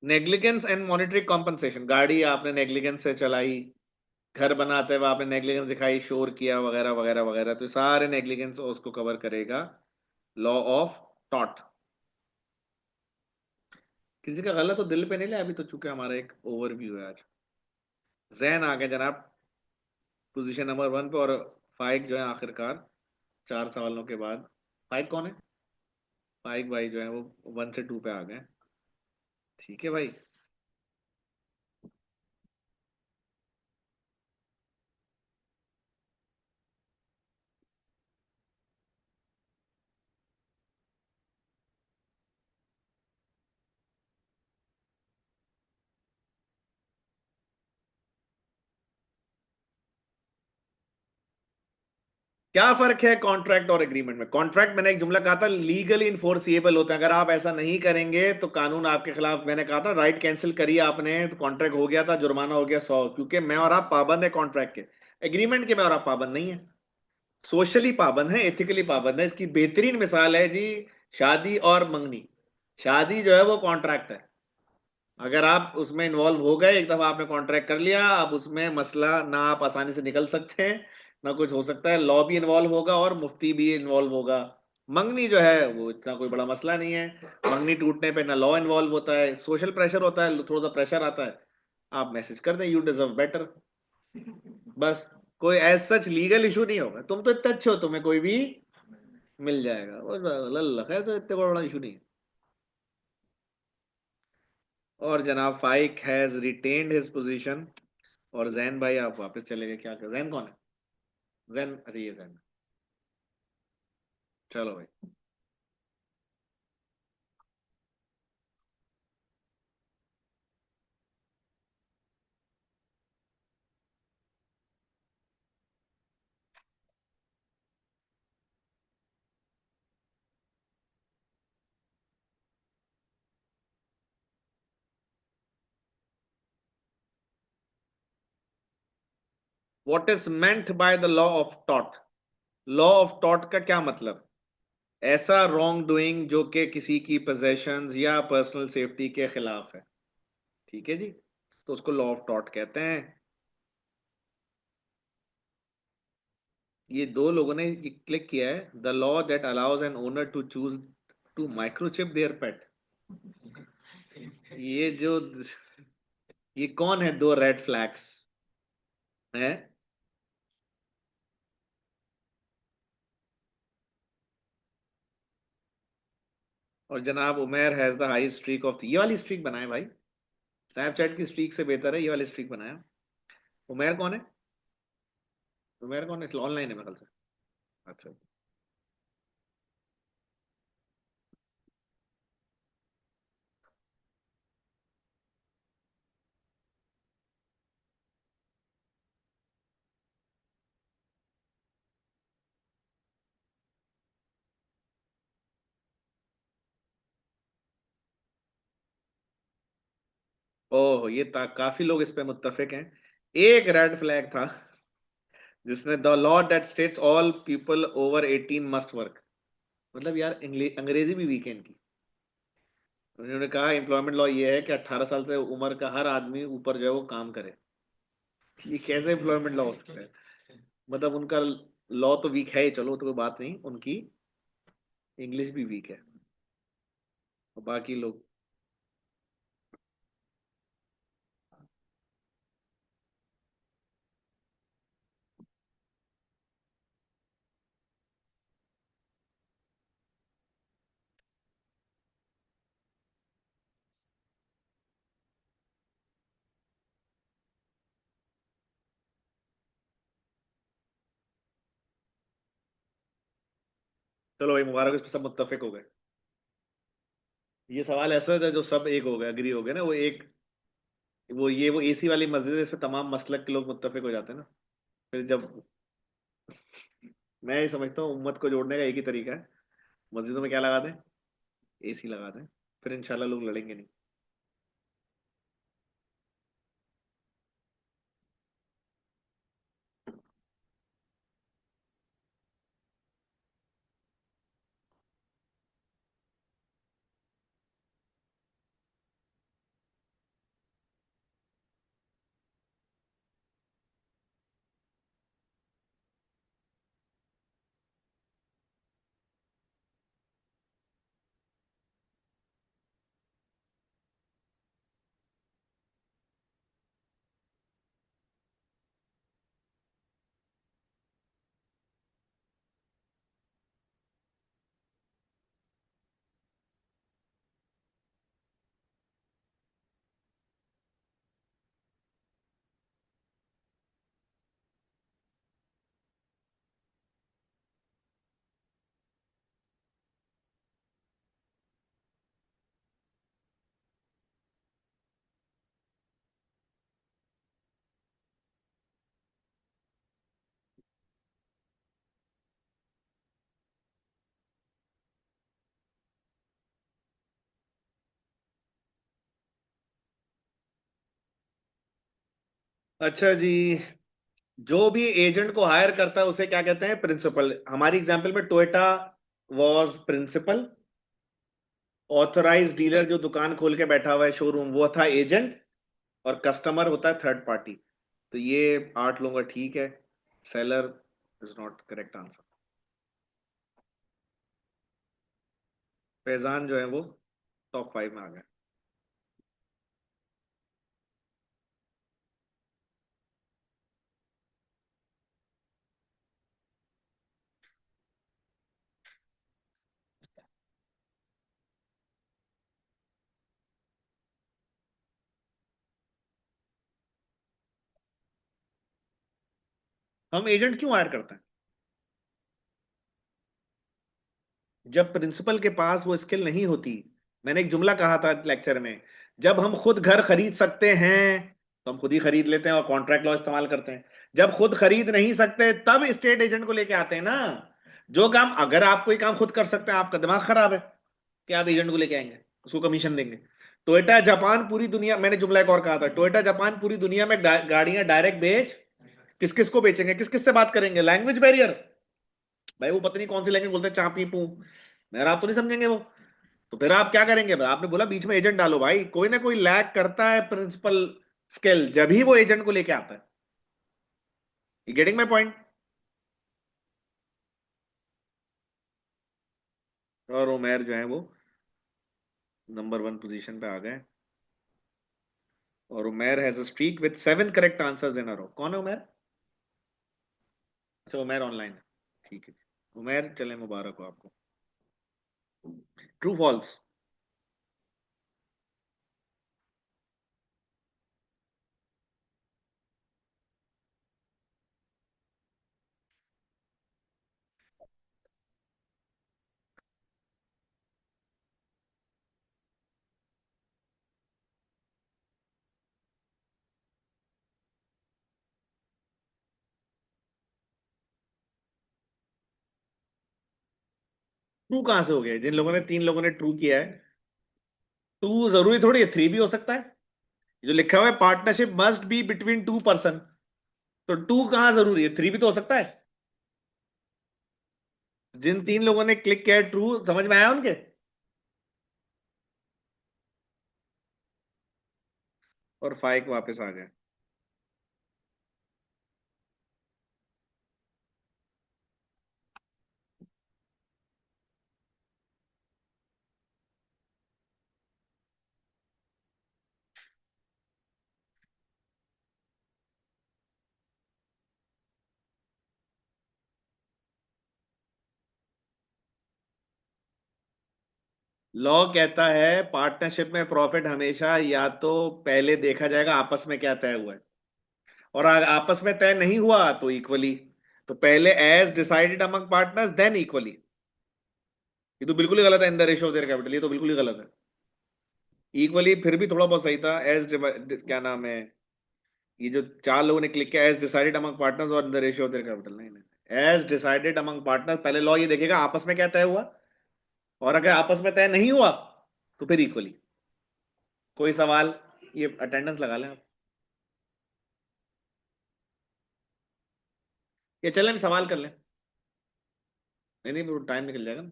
नेग्लिजेंस एंड मॉनिटरी कॉम्पनसेशन, गाड़ी आपने नेग्लिजेंस से चलाई, घर बनाते हुए आपने नेग्लिजेंस दिखाई, शोर किया वगैरह वगैरह वगैरह, तो सारे नेग्लिजेंस उसको कवर करेगा लॉ ऑफ टॉट। किसी का गलत तो दिल पे नहीं लिया अभी तो, चूंकि हमारा एक ओवरव्यू है आज। जैन आ गए जनाब पोजीशन नंबर 1 पे, और फाइक जो है आखिरकार 4 सवालों के बाद। फाइक कौन है? फाइक भाई जो है वो 1 से 2 पे आ गए। ठीक है भाई। क्या फर्क है कॉन्ट्रैक्ट और एग्रीमेंट में? कॉन्ट्रैक्ट, मैंने एक जुमला कहा था, लीगली इन्फोर्सिएबल होता है। अगर आप ऐसा नहीं करेंगे तो कानून आपके खिलाफ, मैंने कहा था राइट कैंसिल करिए आपने तो कॉन्ट्रैक्ट हो गया था, जुर्माना हो गया 100, क्योंकि मैं और आप पाबंद है कॉन्ट्रैक्ट के। एग्रीमेंट के मैं और आप पाबंद नहीं है, सोशली पाबंद है, एथिकली पाबंद है। इसकी बेहतरीन मिसाल है जी शादी और मंगनी। शादी जो है वो कॉन्ट्रैक्ट है, अगर आप उसमें इन्वॉल्व हो गए, एक दफा आपने कॉन्ट्रैक्ट कर लिया, अब उसमें मसला ना आप आसानी से निकल सकते हैं, ना कुछ हो सकता है। लॉ भी इन्वॉल्व होगा और मुफ्ती भी इन्वॉल्व होगा। मंगनी जो है वो इतना कोई बड़ा मसला नहीं है, मंगनी टूटने पे ना लॉ इन्वॉल्व होता है, सोशल प्रेशर होता है, थोड़ा सा प्रेशर आता है, आप मैसेज कर दें यू डिजर्व बेटर, बस। कोई एज सच लीगल इशू नहीं होगा, तुम तो इतने अच्छे हो तुम्हें कोई भी मिल जाएगा, लल्ला खैर, तो इतने बड़ा इशू नहीं है। और जनाब फाइक हैज रिटेन्ड हिज पोजीशन, और जैन भाई आप वापस चले गए, क्या कर, जैन कौन है? जैन, अच्छा ये जैन। चलो भाई। What is meant by the law of टॉट? लॉ ऑफ टॉट का क्या मतलब? ऐसा रॉन्ग डूइंग जो कि किसी की पोजेशंस या पर्सनल सेफ्टी के खिलाफ है। ठीक है जी, तो उसको लॉ ऑफ टॉट कहते हैं। ये दो लोगों ने क्लिक किया है, the law that allows an owner to choose to microchip their pet. ये जो, ये कौन है दो रेड फ्लैग्स हैं? और जनाब Umer has the high streak of, ये वाली स्ट्रीक बनाए भाई, स्नैपचैट की स्ट्रीक से बेहतर है ये वाली स्ट्रीक बनाया। उमेर कौन है? उमेर कौन है? ऑनलाइन है मेरे ख्याल से। अच्छा। ओह, काफी लोग इस पे मुत्तफिक हैं। एक रेड फ्लैग था जिसने the law that states all people over 18 must work. मतलब यार, अंग्रेजी भी वीक है इनकी। उन्होंने कहा एम्प्लॉयमेंट लॉ ये है कि 18 साल से उम्र का हर आदमी ऊपर जो है वो काम करे। ये कैसे एम्प्लॉयमेंट लॉ हो सकता है? मतलब उनका लॉ तो वीक है ही, चलो तो कोई बात नहीं, उनकी इंग्लिश भी वीक है। और बाकी लोग। चलो भाई, मुबारक, इस पे सब मुत्तफिक हो गए। ये सवाल ऐसा था जो सब एक हो गए, अग्री हो गए ना, वो एक। वो एसी वाली मस्जिद है, इस पे तमाम मसलक के लोग मुत्तफिक हो जाते हैं ना। फिर जब मैं ये समझता हूँ उम्मत को जोड़ने का एक ही तरीका है, मस्जिदों में क्या लगा दें? एसी लगा दें। फिर इंशाल्लाह लोग लड़ेंगे नहीं। अच्छा जी। जो भी एजेंट को हायर करता है उसे क्या कहते हैं? प्रिंसिपल। हमारी एग्जाम्पल में Toyota was principal. Authorise dealer जो दुकान खोल के बैठा हुआ है, शोरूम, वो था एजेंट। और कस्टमर होता है थर्ड पार्टी। तो ये 8 लोगों का ठीक है। Seller is not correct answer. Faizan जो है वो टॉप 5 में आ गए। हम एजेंट क्यों हायर करते हैं? जब प्रिंसिपल के पास वो स्किल नहीं होती। मैंने एक जुमला कहा था लेक्चर में, जब हम खुद घर खरीद सकते हैं तो हम खुद ही खरीद लेते हैं और कॉन्ट्रैक्ट लॉ इस्तेमाल करते हैं। जब खुद खरीद नहीं सकते तब स्टेट एजेंट को लेके आते हैं ना। जो काम, अगर आप कोई काम खुद कर सकते हैं, आपका दिमाग खराब है कि आप एजेंट को लेके आएंगे, उसको कमीशन देंगे। टोयोटा जापान पूरी दुनिया, मैंने जुमला एक और कहा था, टोयोटा जापान पूरी दुनिया में गाड़ियां डायरेक्ट बेच किस किस को बेचेंगे, किस किस से बात करेंगे? Language barrier. भाई वो पता नहीं कौन सी लैंग्वेज बोलते हैं, चापी पू। मेरा आप तो नहीं समझेंगे वो। तो फिर आप क्या करेंगे? आपने बोला बीच में एजेंट डालो, भाई कोई ना कोई लैग करता है प्रिंसिपल स्किल, जब ही वो एजेंट को लेके आता है। You getting my point? और उमेर जो है वो नंबर 1 पोजीशन पे आ गए। और Umer has a streak with 7 correct answers in a row. कौन है उमेर? अच्छा, उमेर ऑनलाइन है। ठीक है। उमेर, चले, मुबारक हो आपको। True false? ट्रू कहां से हो गया? जिन लोगों ने 3 लोगों ने ट्रू किया है। 2 जरूरी थोड़ी है, 3 भी हो सकता है। जो लिखा हुआ है partnership must be between two person, तो टू कहां जरूरी है, थ्री भी तो हो सकता है। जिन तीन लोगों ने क्लिक किया है ट्रू, समझ में आया उनके। और फाइक वापस आ गए। लॉ कहता है पार्टनरशिप में प्रॉफिट हमेशा या तो पहले देखा जाएगा आपस में क्या तय हुआ है, और आपस में तय नहीं हुआ तो इक्वली। तो पहले as decided among partners then equally. ये तो बिल्कुल ही गलत है in the ratio of their capital, ये तो बिल्कुल ही गलत है। इक्वली फिर भी थोड़ा बहुत सही था, एज क्या नाम है, ये जो चार लोगों ने क्लिक किया एज डिसाइडेड अमंग पार्टनर्स और the ratio of their capital, नहीं नहीं, एज डिसाइडेड अमंग पार्टनर्स, पहले लॉ ये देखेगा आपस में क्या तय हुआ, और अगर आपस में तय नहीं हुआ तो फिर इक्वली। कोई सवाल, ये अटेंडेंस लगा लें आप। ये चलें हम सवाल कर लें। नहीं नहीं, वो टाइम निकल जाएगा ना।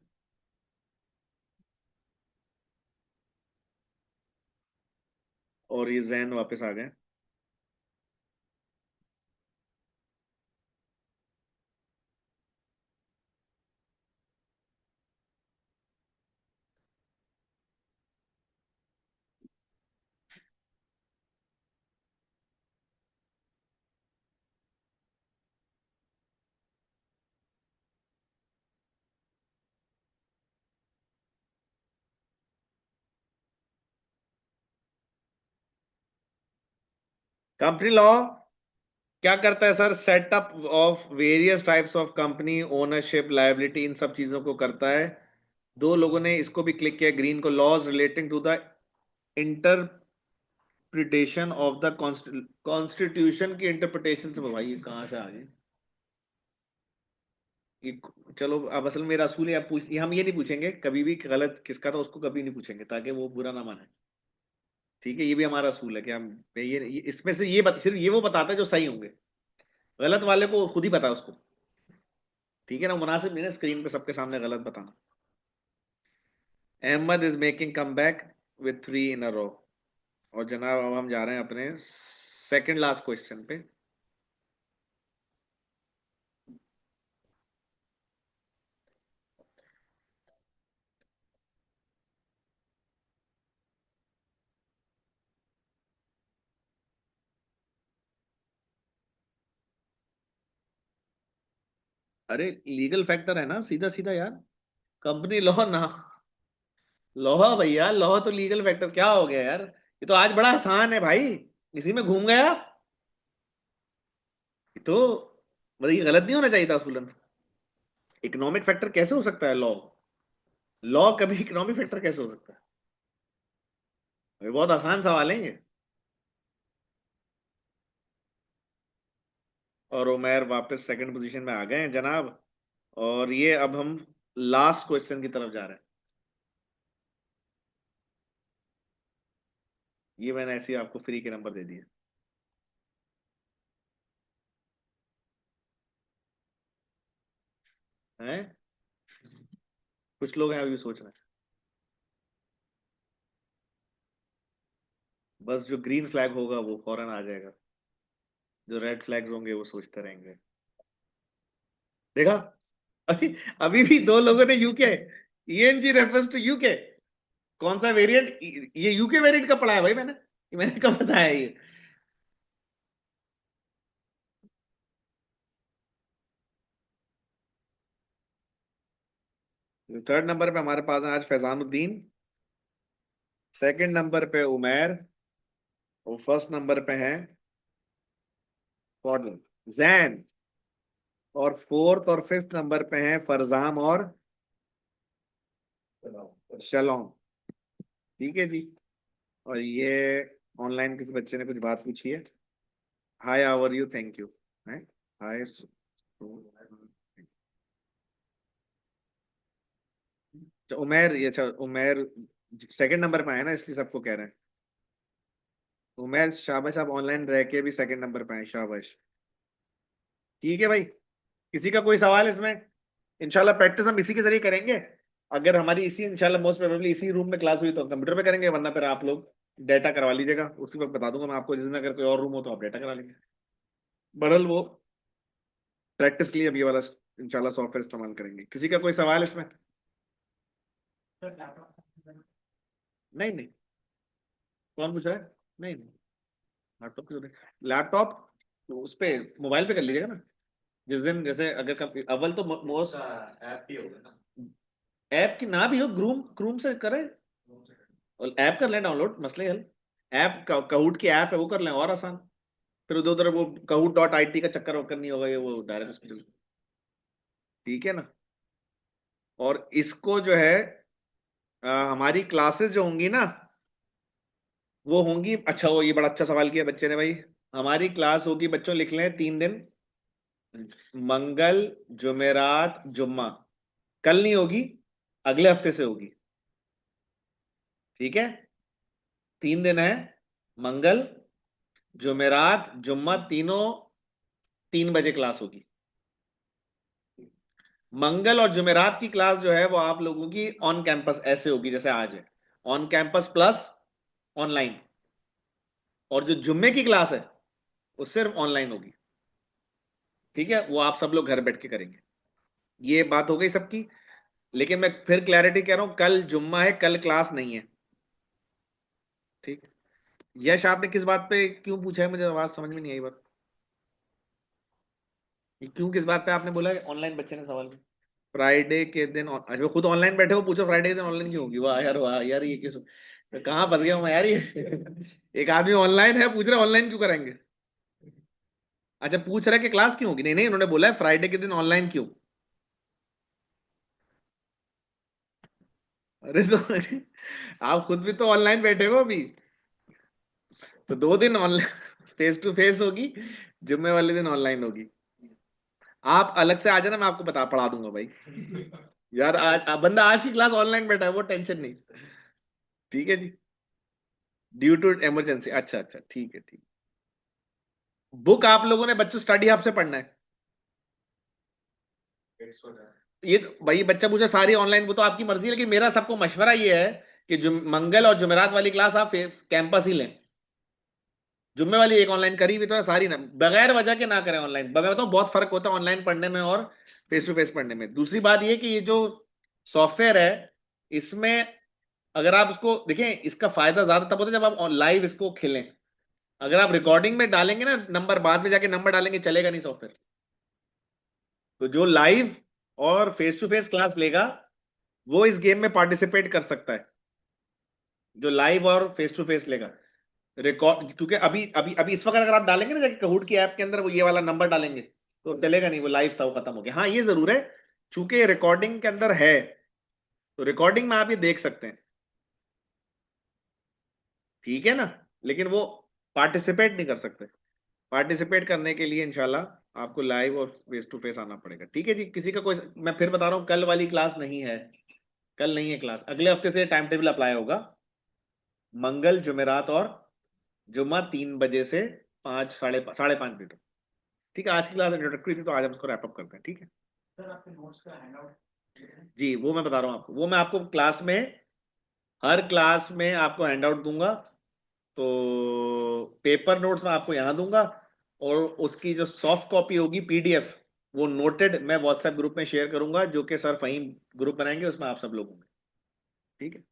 और ये जैन वापस आ गए। कंपनी लॉ क्या करता है sir, setup of various types of company ownership liability, इन सब चीजों को करता है। दो लोगों ने इसको भी क्लिक किया ग्रीन को, laws relating to the interpretation of the constitution की इंटरप्रिटेशन से, भाई ये कहां से आ गए ये। चलो अब असल में मेरा असूल है, अब हम ये नहीं पूछेंगे कभी भी गलत किसका था, उसको कभी नहीं पूछेंगे ताकि वो बुरा ना माने। ठीक है, ये भी हमारा असूल है कि हम इसमें से सिर्फ ये वो बताता है जो सही होंगे, गलत वाले को खुद ही पता है उसको। ठीक है ना, मुनासिब नहीं ना स्क्रीन पे सबके सामने गलत बताना। Ahmed is making come back with three in a row. और जनाब अब हम जा रहे हैं अपने सेकंड लास्ट क्वेश्चन पे। अरे लीगल फैक्टर है ना, सीधा सीधा यार। कंपनी लॉ ना, लॉ भैया, लॉ तो लीगल फैक्टर क्या हो गया यार, ये तो आज बड़ा आसान है भाई, इसी में घूम गया। ये तो मतलब ये गलत नहीं होना चाहिए था असूलन। इकोनॉमिक फैक्टर कैसे हो सकता है लॉ, लॉ कभी इकोनॉमिक फैक्टर कैसे हो सकता है। ये बहुत आसान सवाल है ये। और उमैर वापस सेकंड पोजीशन में आ गए हैं जनाब। और ये अब हम लास्ट क्वेश्चन की तरफ जा रहे हैं। ये मैंने ऐसे ही आपको फ्री के नंबर दे दिए हैं। कुछ लोग हैं अभी भी सोच रहे हैं, बस जो ग्रीन फ्लैग होगा वो फौरन आ जाएगा, जो रेड फ्लैग्स होंगे वो सोचते रहेंगे। देखा, अभी अभी भी दो लोगों ने यूके, ईएनजी रेफर्स टू यूके। कौन सा वेरिएंट, ये यूके वेरिएंट का पढ़ा है भाई मैंने, ये मैंने कब बताया ये। थर्ड नंबर पे हमारे पास है आज फैजानुद्दीन, सेकंड नंबर पे उमैर, और फर्स्ट नंबर पे है फॉर्डन, जैन, और फोर्थ और फिफ्थ नंबर पे हैं फरजाम और शलोम। ठीक है जी। और ये ऑनलाइन किसी बच्चे ने कुछ बात पूछी है। Hi how are you, thank you है। हाय, उमेर, ये अच्छा उमेर सेकंड नंबर पे आया ना इसलिए सबको कह रहे हैं। उमेश शाबाश, आप ऑनलाइन रह के भी सेकंड नंबर पे आए, शाबाश। ठीक है भाई, किसी का कोई सवाल इसमें? इंशाल्लाह प्रैक्टिस हम इसी के जरिए करेंगे। अगर हमारी इसी इंशाल्लाह मोस्ट प्रोबेबली इसी रूम में क्लास हुई तो कंप्यूटर पे करेंगे, वरना फिर आप लोग डेटा करवा लीजिएगा, उसी वक्त बता दूंगा मैं आपको, जिस दिन अगर कोई और रूम हो तो आप डेटा करा लेंगे। बहरहाल वो प्रैक्टिस के लिए अब ये वाला इंशाल्लाह सॉफ्टवेयर इस्तेमाल करेंगे। किसी का कोई सवाल इसमें? सर लैपटॉप नहीं नहीं, कौन पूछ रहा है? नहीं नहीं, लैपटॉप की जरूरत, लैपटॉप तो उस पे मोबाइल पे कर लीजिएगा ना, जिस दिन जैसे अगर अव्वल तो मोस्ट ऐप भी होगा ना। ऐप की ना भी हो, क्रूम क्रूम से करें, और ऐप कर लें डाउनलोड, मसले हल। ऐप कहूट की ऐप है, वो कर लें, और आसान। फिर उधर उधर वो kahut.it का चक्कर वक्कर नहीं होगा, ये वो डायरेक्ट उस पर चल। ठीक है ना। और इसको जो है हमारी क्लासेस जो होंगी ना, वो होंगी, अच्छा वो ये बड़ा अच्छा सवाल किया बच्चे ने भाई। हमारी क्लास होगी बच्चों, लिख लें 3 दिन, मंगल, जुमेरात, जुम्मा। कल नहीं होगी, अगले हफ्ते से होगी। ठीक है, 3 दिन है, मंगल, जुमेरात, जुम्मा, तीनों 3 बजे क्लास होगी। मंगल और जुमेरात की क्लास जो है वो आप लोगों की ऑन कैंपस ऐसे होगी जैसे आज है, ऑन कैंपस प्लस ऑनलाइन। और जो जुम्मे की क्लास है वो सिर्फ ऑनलाइन होगी। ठीक है, वो आप सब लोग घर बैठ के करेंगे। ये बात हो गई सबकी। लेकिन मैं फिर क्लैरिटी कह रहा हूं, कल जुम्मा है, कल क्लास नहीं है। ठीक है। यश, आपने किस बात पे क्यों पूछा है, मुझे आवाज समझ में नहीं आई बात। ये क्यों, किस बात पे आपने बोला ऑनलाइन, बच्चे ने सवाल किया? फ्राइडे के दिन अच्छा, खुद ऑनलाइन बैठे हो, पूछो फ्राइडे के दिन ऑनलाइन क्यों होगी? वाह यार, वाह यार, ये किस कहाँ फंस गया हूं मैं यार ये एक आदमी ऑनलाइन है, पूछ रहे ऑनलाइन क्यों कराएंगे। अच्छा, पूछ रहे कि क्लास क्यों होगी? नहीं नहीं, उन्होंने बोला है फ्राइडे के दिन ऑनलाइन क्यों। अरे तो आप खुद भी तो ऑनलाइन बैठे हो अभी, तो 2 दिन ऑनलाइन फेस टू फेस होगी, जुम्मे वाले दिन ऑनलाइन होगी। आप अलग से आ जाना, मैं आपको बता पढ़ा दूंगा भाई। यार आज बंदा आज की क्लास ऑनलाइन बैठा है, वो टेंशन नहीं। ठीक है जी, ड्यू टू इमरजेंसी, अच्छा अच्छा, ठीक है ठीक। बुक आप लोगों ने बच्चों स्टडी हब से पढ़ना है। ये भाई बच्चा पूछा सारी ऑनलाइन, वो तो आपकी मर्जी है, लेकिन मेरा सबको मशवरा ये है कि मंगल और जुमेरात वाली क्लास आप कैंपस ही लें। जुम्मे वाली एक ऑनलाइन करी भी तो है, सारी ना बगैर वजह के ना करें ऑनलाइन। मैं बताऊं बहुत फर्क होता है ऑनलाइन पढ़ने में और फेस टू फेस पढ़ने में। दूसरी बात ये कि ये जो सॉफ्टवेयर है, इसमें अगर आप इसको देखें, इसका फायदा ज्यादा तब होता है जब आप लाइव इसको खेलें। अगर आप रिकॉर्डिंग में डालेंगे ना नंबर, बाद में जाके नंबर डालेंगे, चलेगा नहीं सॉफ्टवेयर। तो जो लाइव और फेस टू फेस क्लास लेगा वो इस गेम में पार्टिसिपेट कर सकता है, जो लाइव और फेस टू फेस लेगा। रिकॉर्ड, क्योंकि अभी अभी अभी इस वक्त अगर आप डालेंगे ना जाके कहूट की ऐप के अंदर, वो ये वाला नंबर डालेंगे तो चलेगा नहीं, वो लाइव था, वो खत्म हो गया। हाँ, ये जरूर है, चूंकि रिकॉर्डिंग के अंदर है, तो रिकॉर्डिंग में आप ये देख सकते हैं। ठीक है ना, लेकिन वो पार्टिसिपेट नहीं कर सकते। पार्टिसिपेट करने के लिए इंशाल्लाह आपको लाइव और फेस टू फेस आना पड़ेगा। ठीक है जी, किसी का कोई, मैं फिर बता रहा हूं, कल वाली क्लास नहीं है, कल नहीं है क्लास, अगले हफ्ते से टाइम टेबल अप्लाई होगा। मंगल, जुमेरात और जुम्मा 3 बजे से 5, साढ़े 5 बजे तक। ठीक है, आज की क्लास इंट्रोडक्टरी थी, तो आज हम इसको रैप अप करते हैं। ठीक है सर आपके नोट्स का हैंडआउट जी, वो मैं बता रहा हूँ आपको, वो मैं आपको क्लास में, हर क्लास में आपको हैंड आउट दूंगा। तो पेपर नोट्स मैं आपको यहाँ दूंगा, और उसकी जो सॉफ्ट कॉपी होगी पीडीएफ, वो नोटेड मैं व्हाट्सएप ग्रुप में शेयर करूंगा, जो कि सर फहीम ग्रुप बनाएंगे, उसमें आप सब लोग होंगे। ठीक है।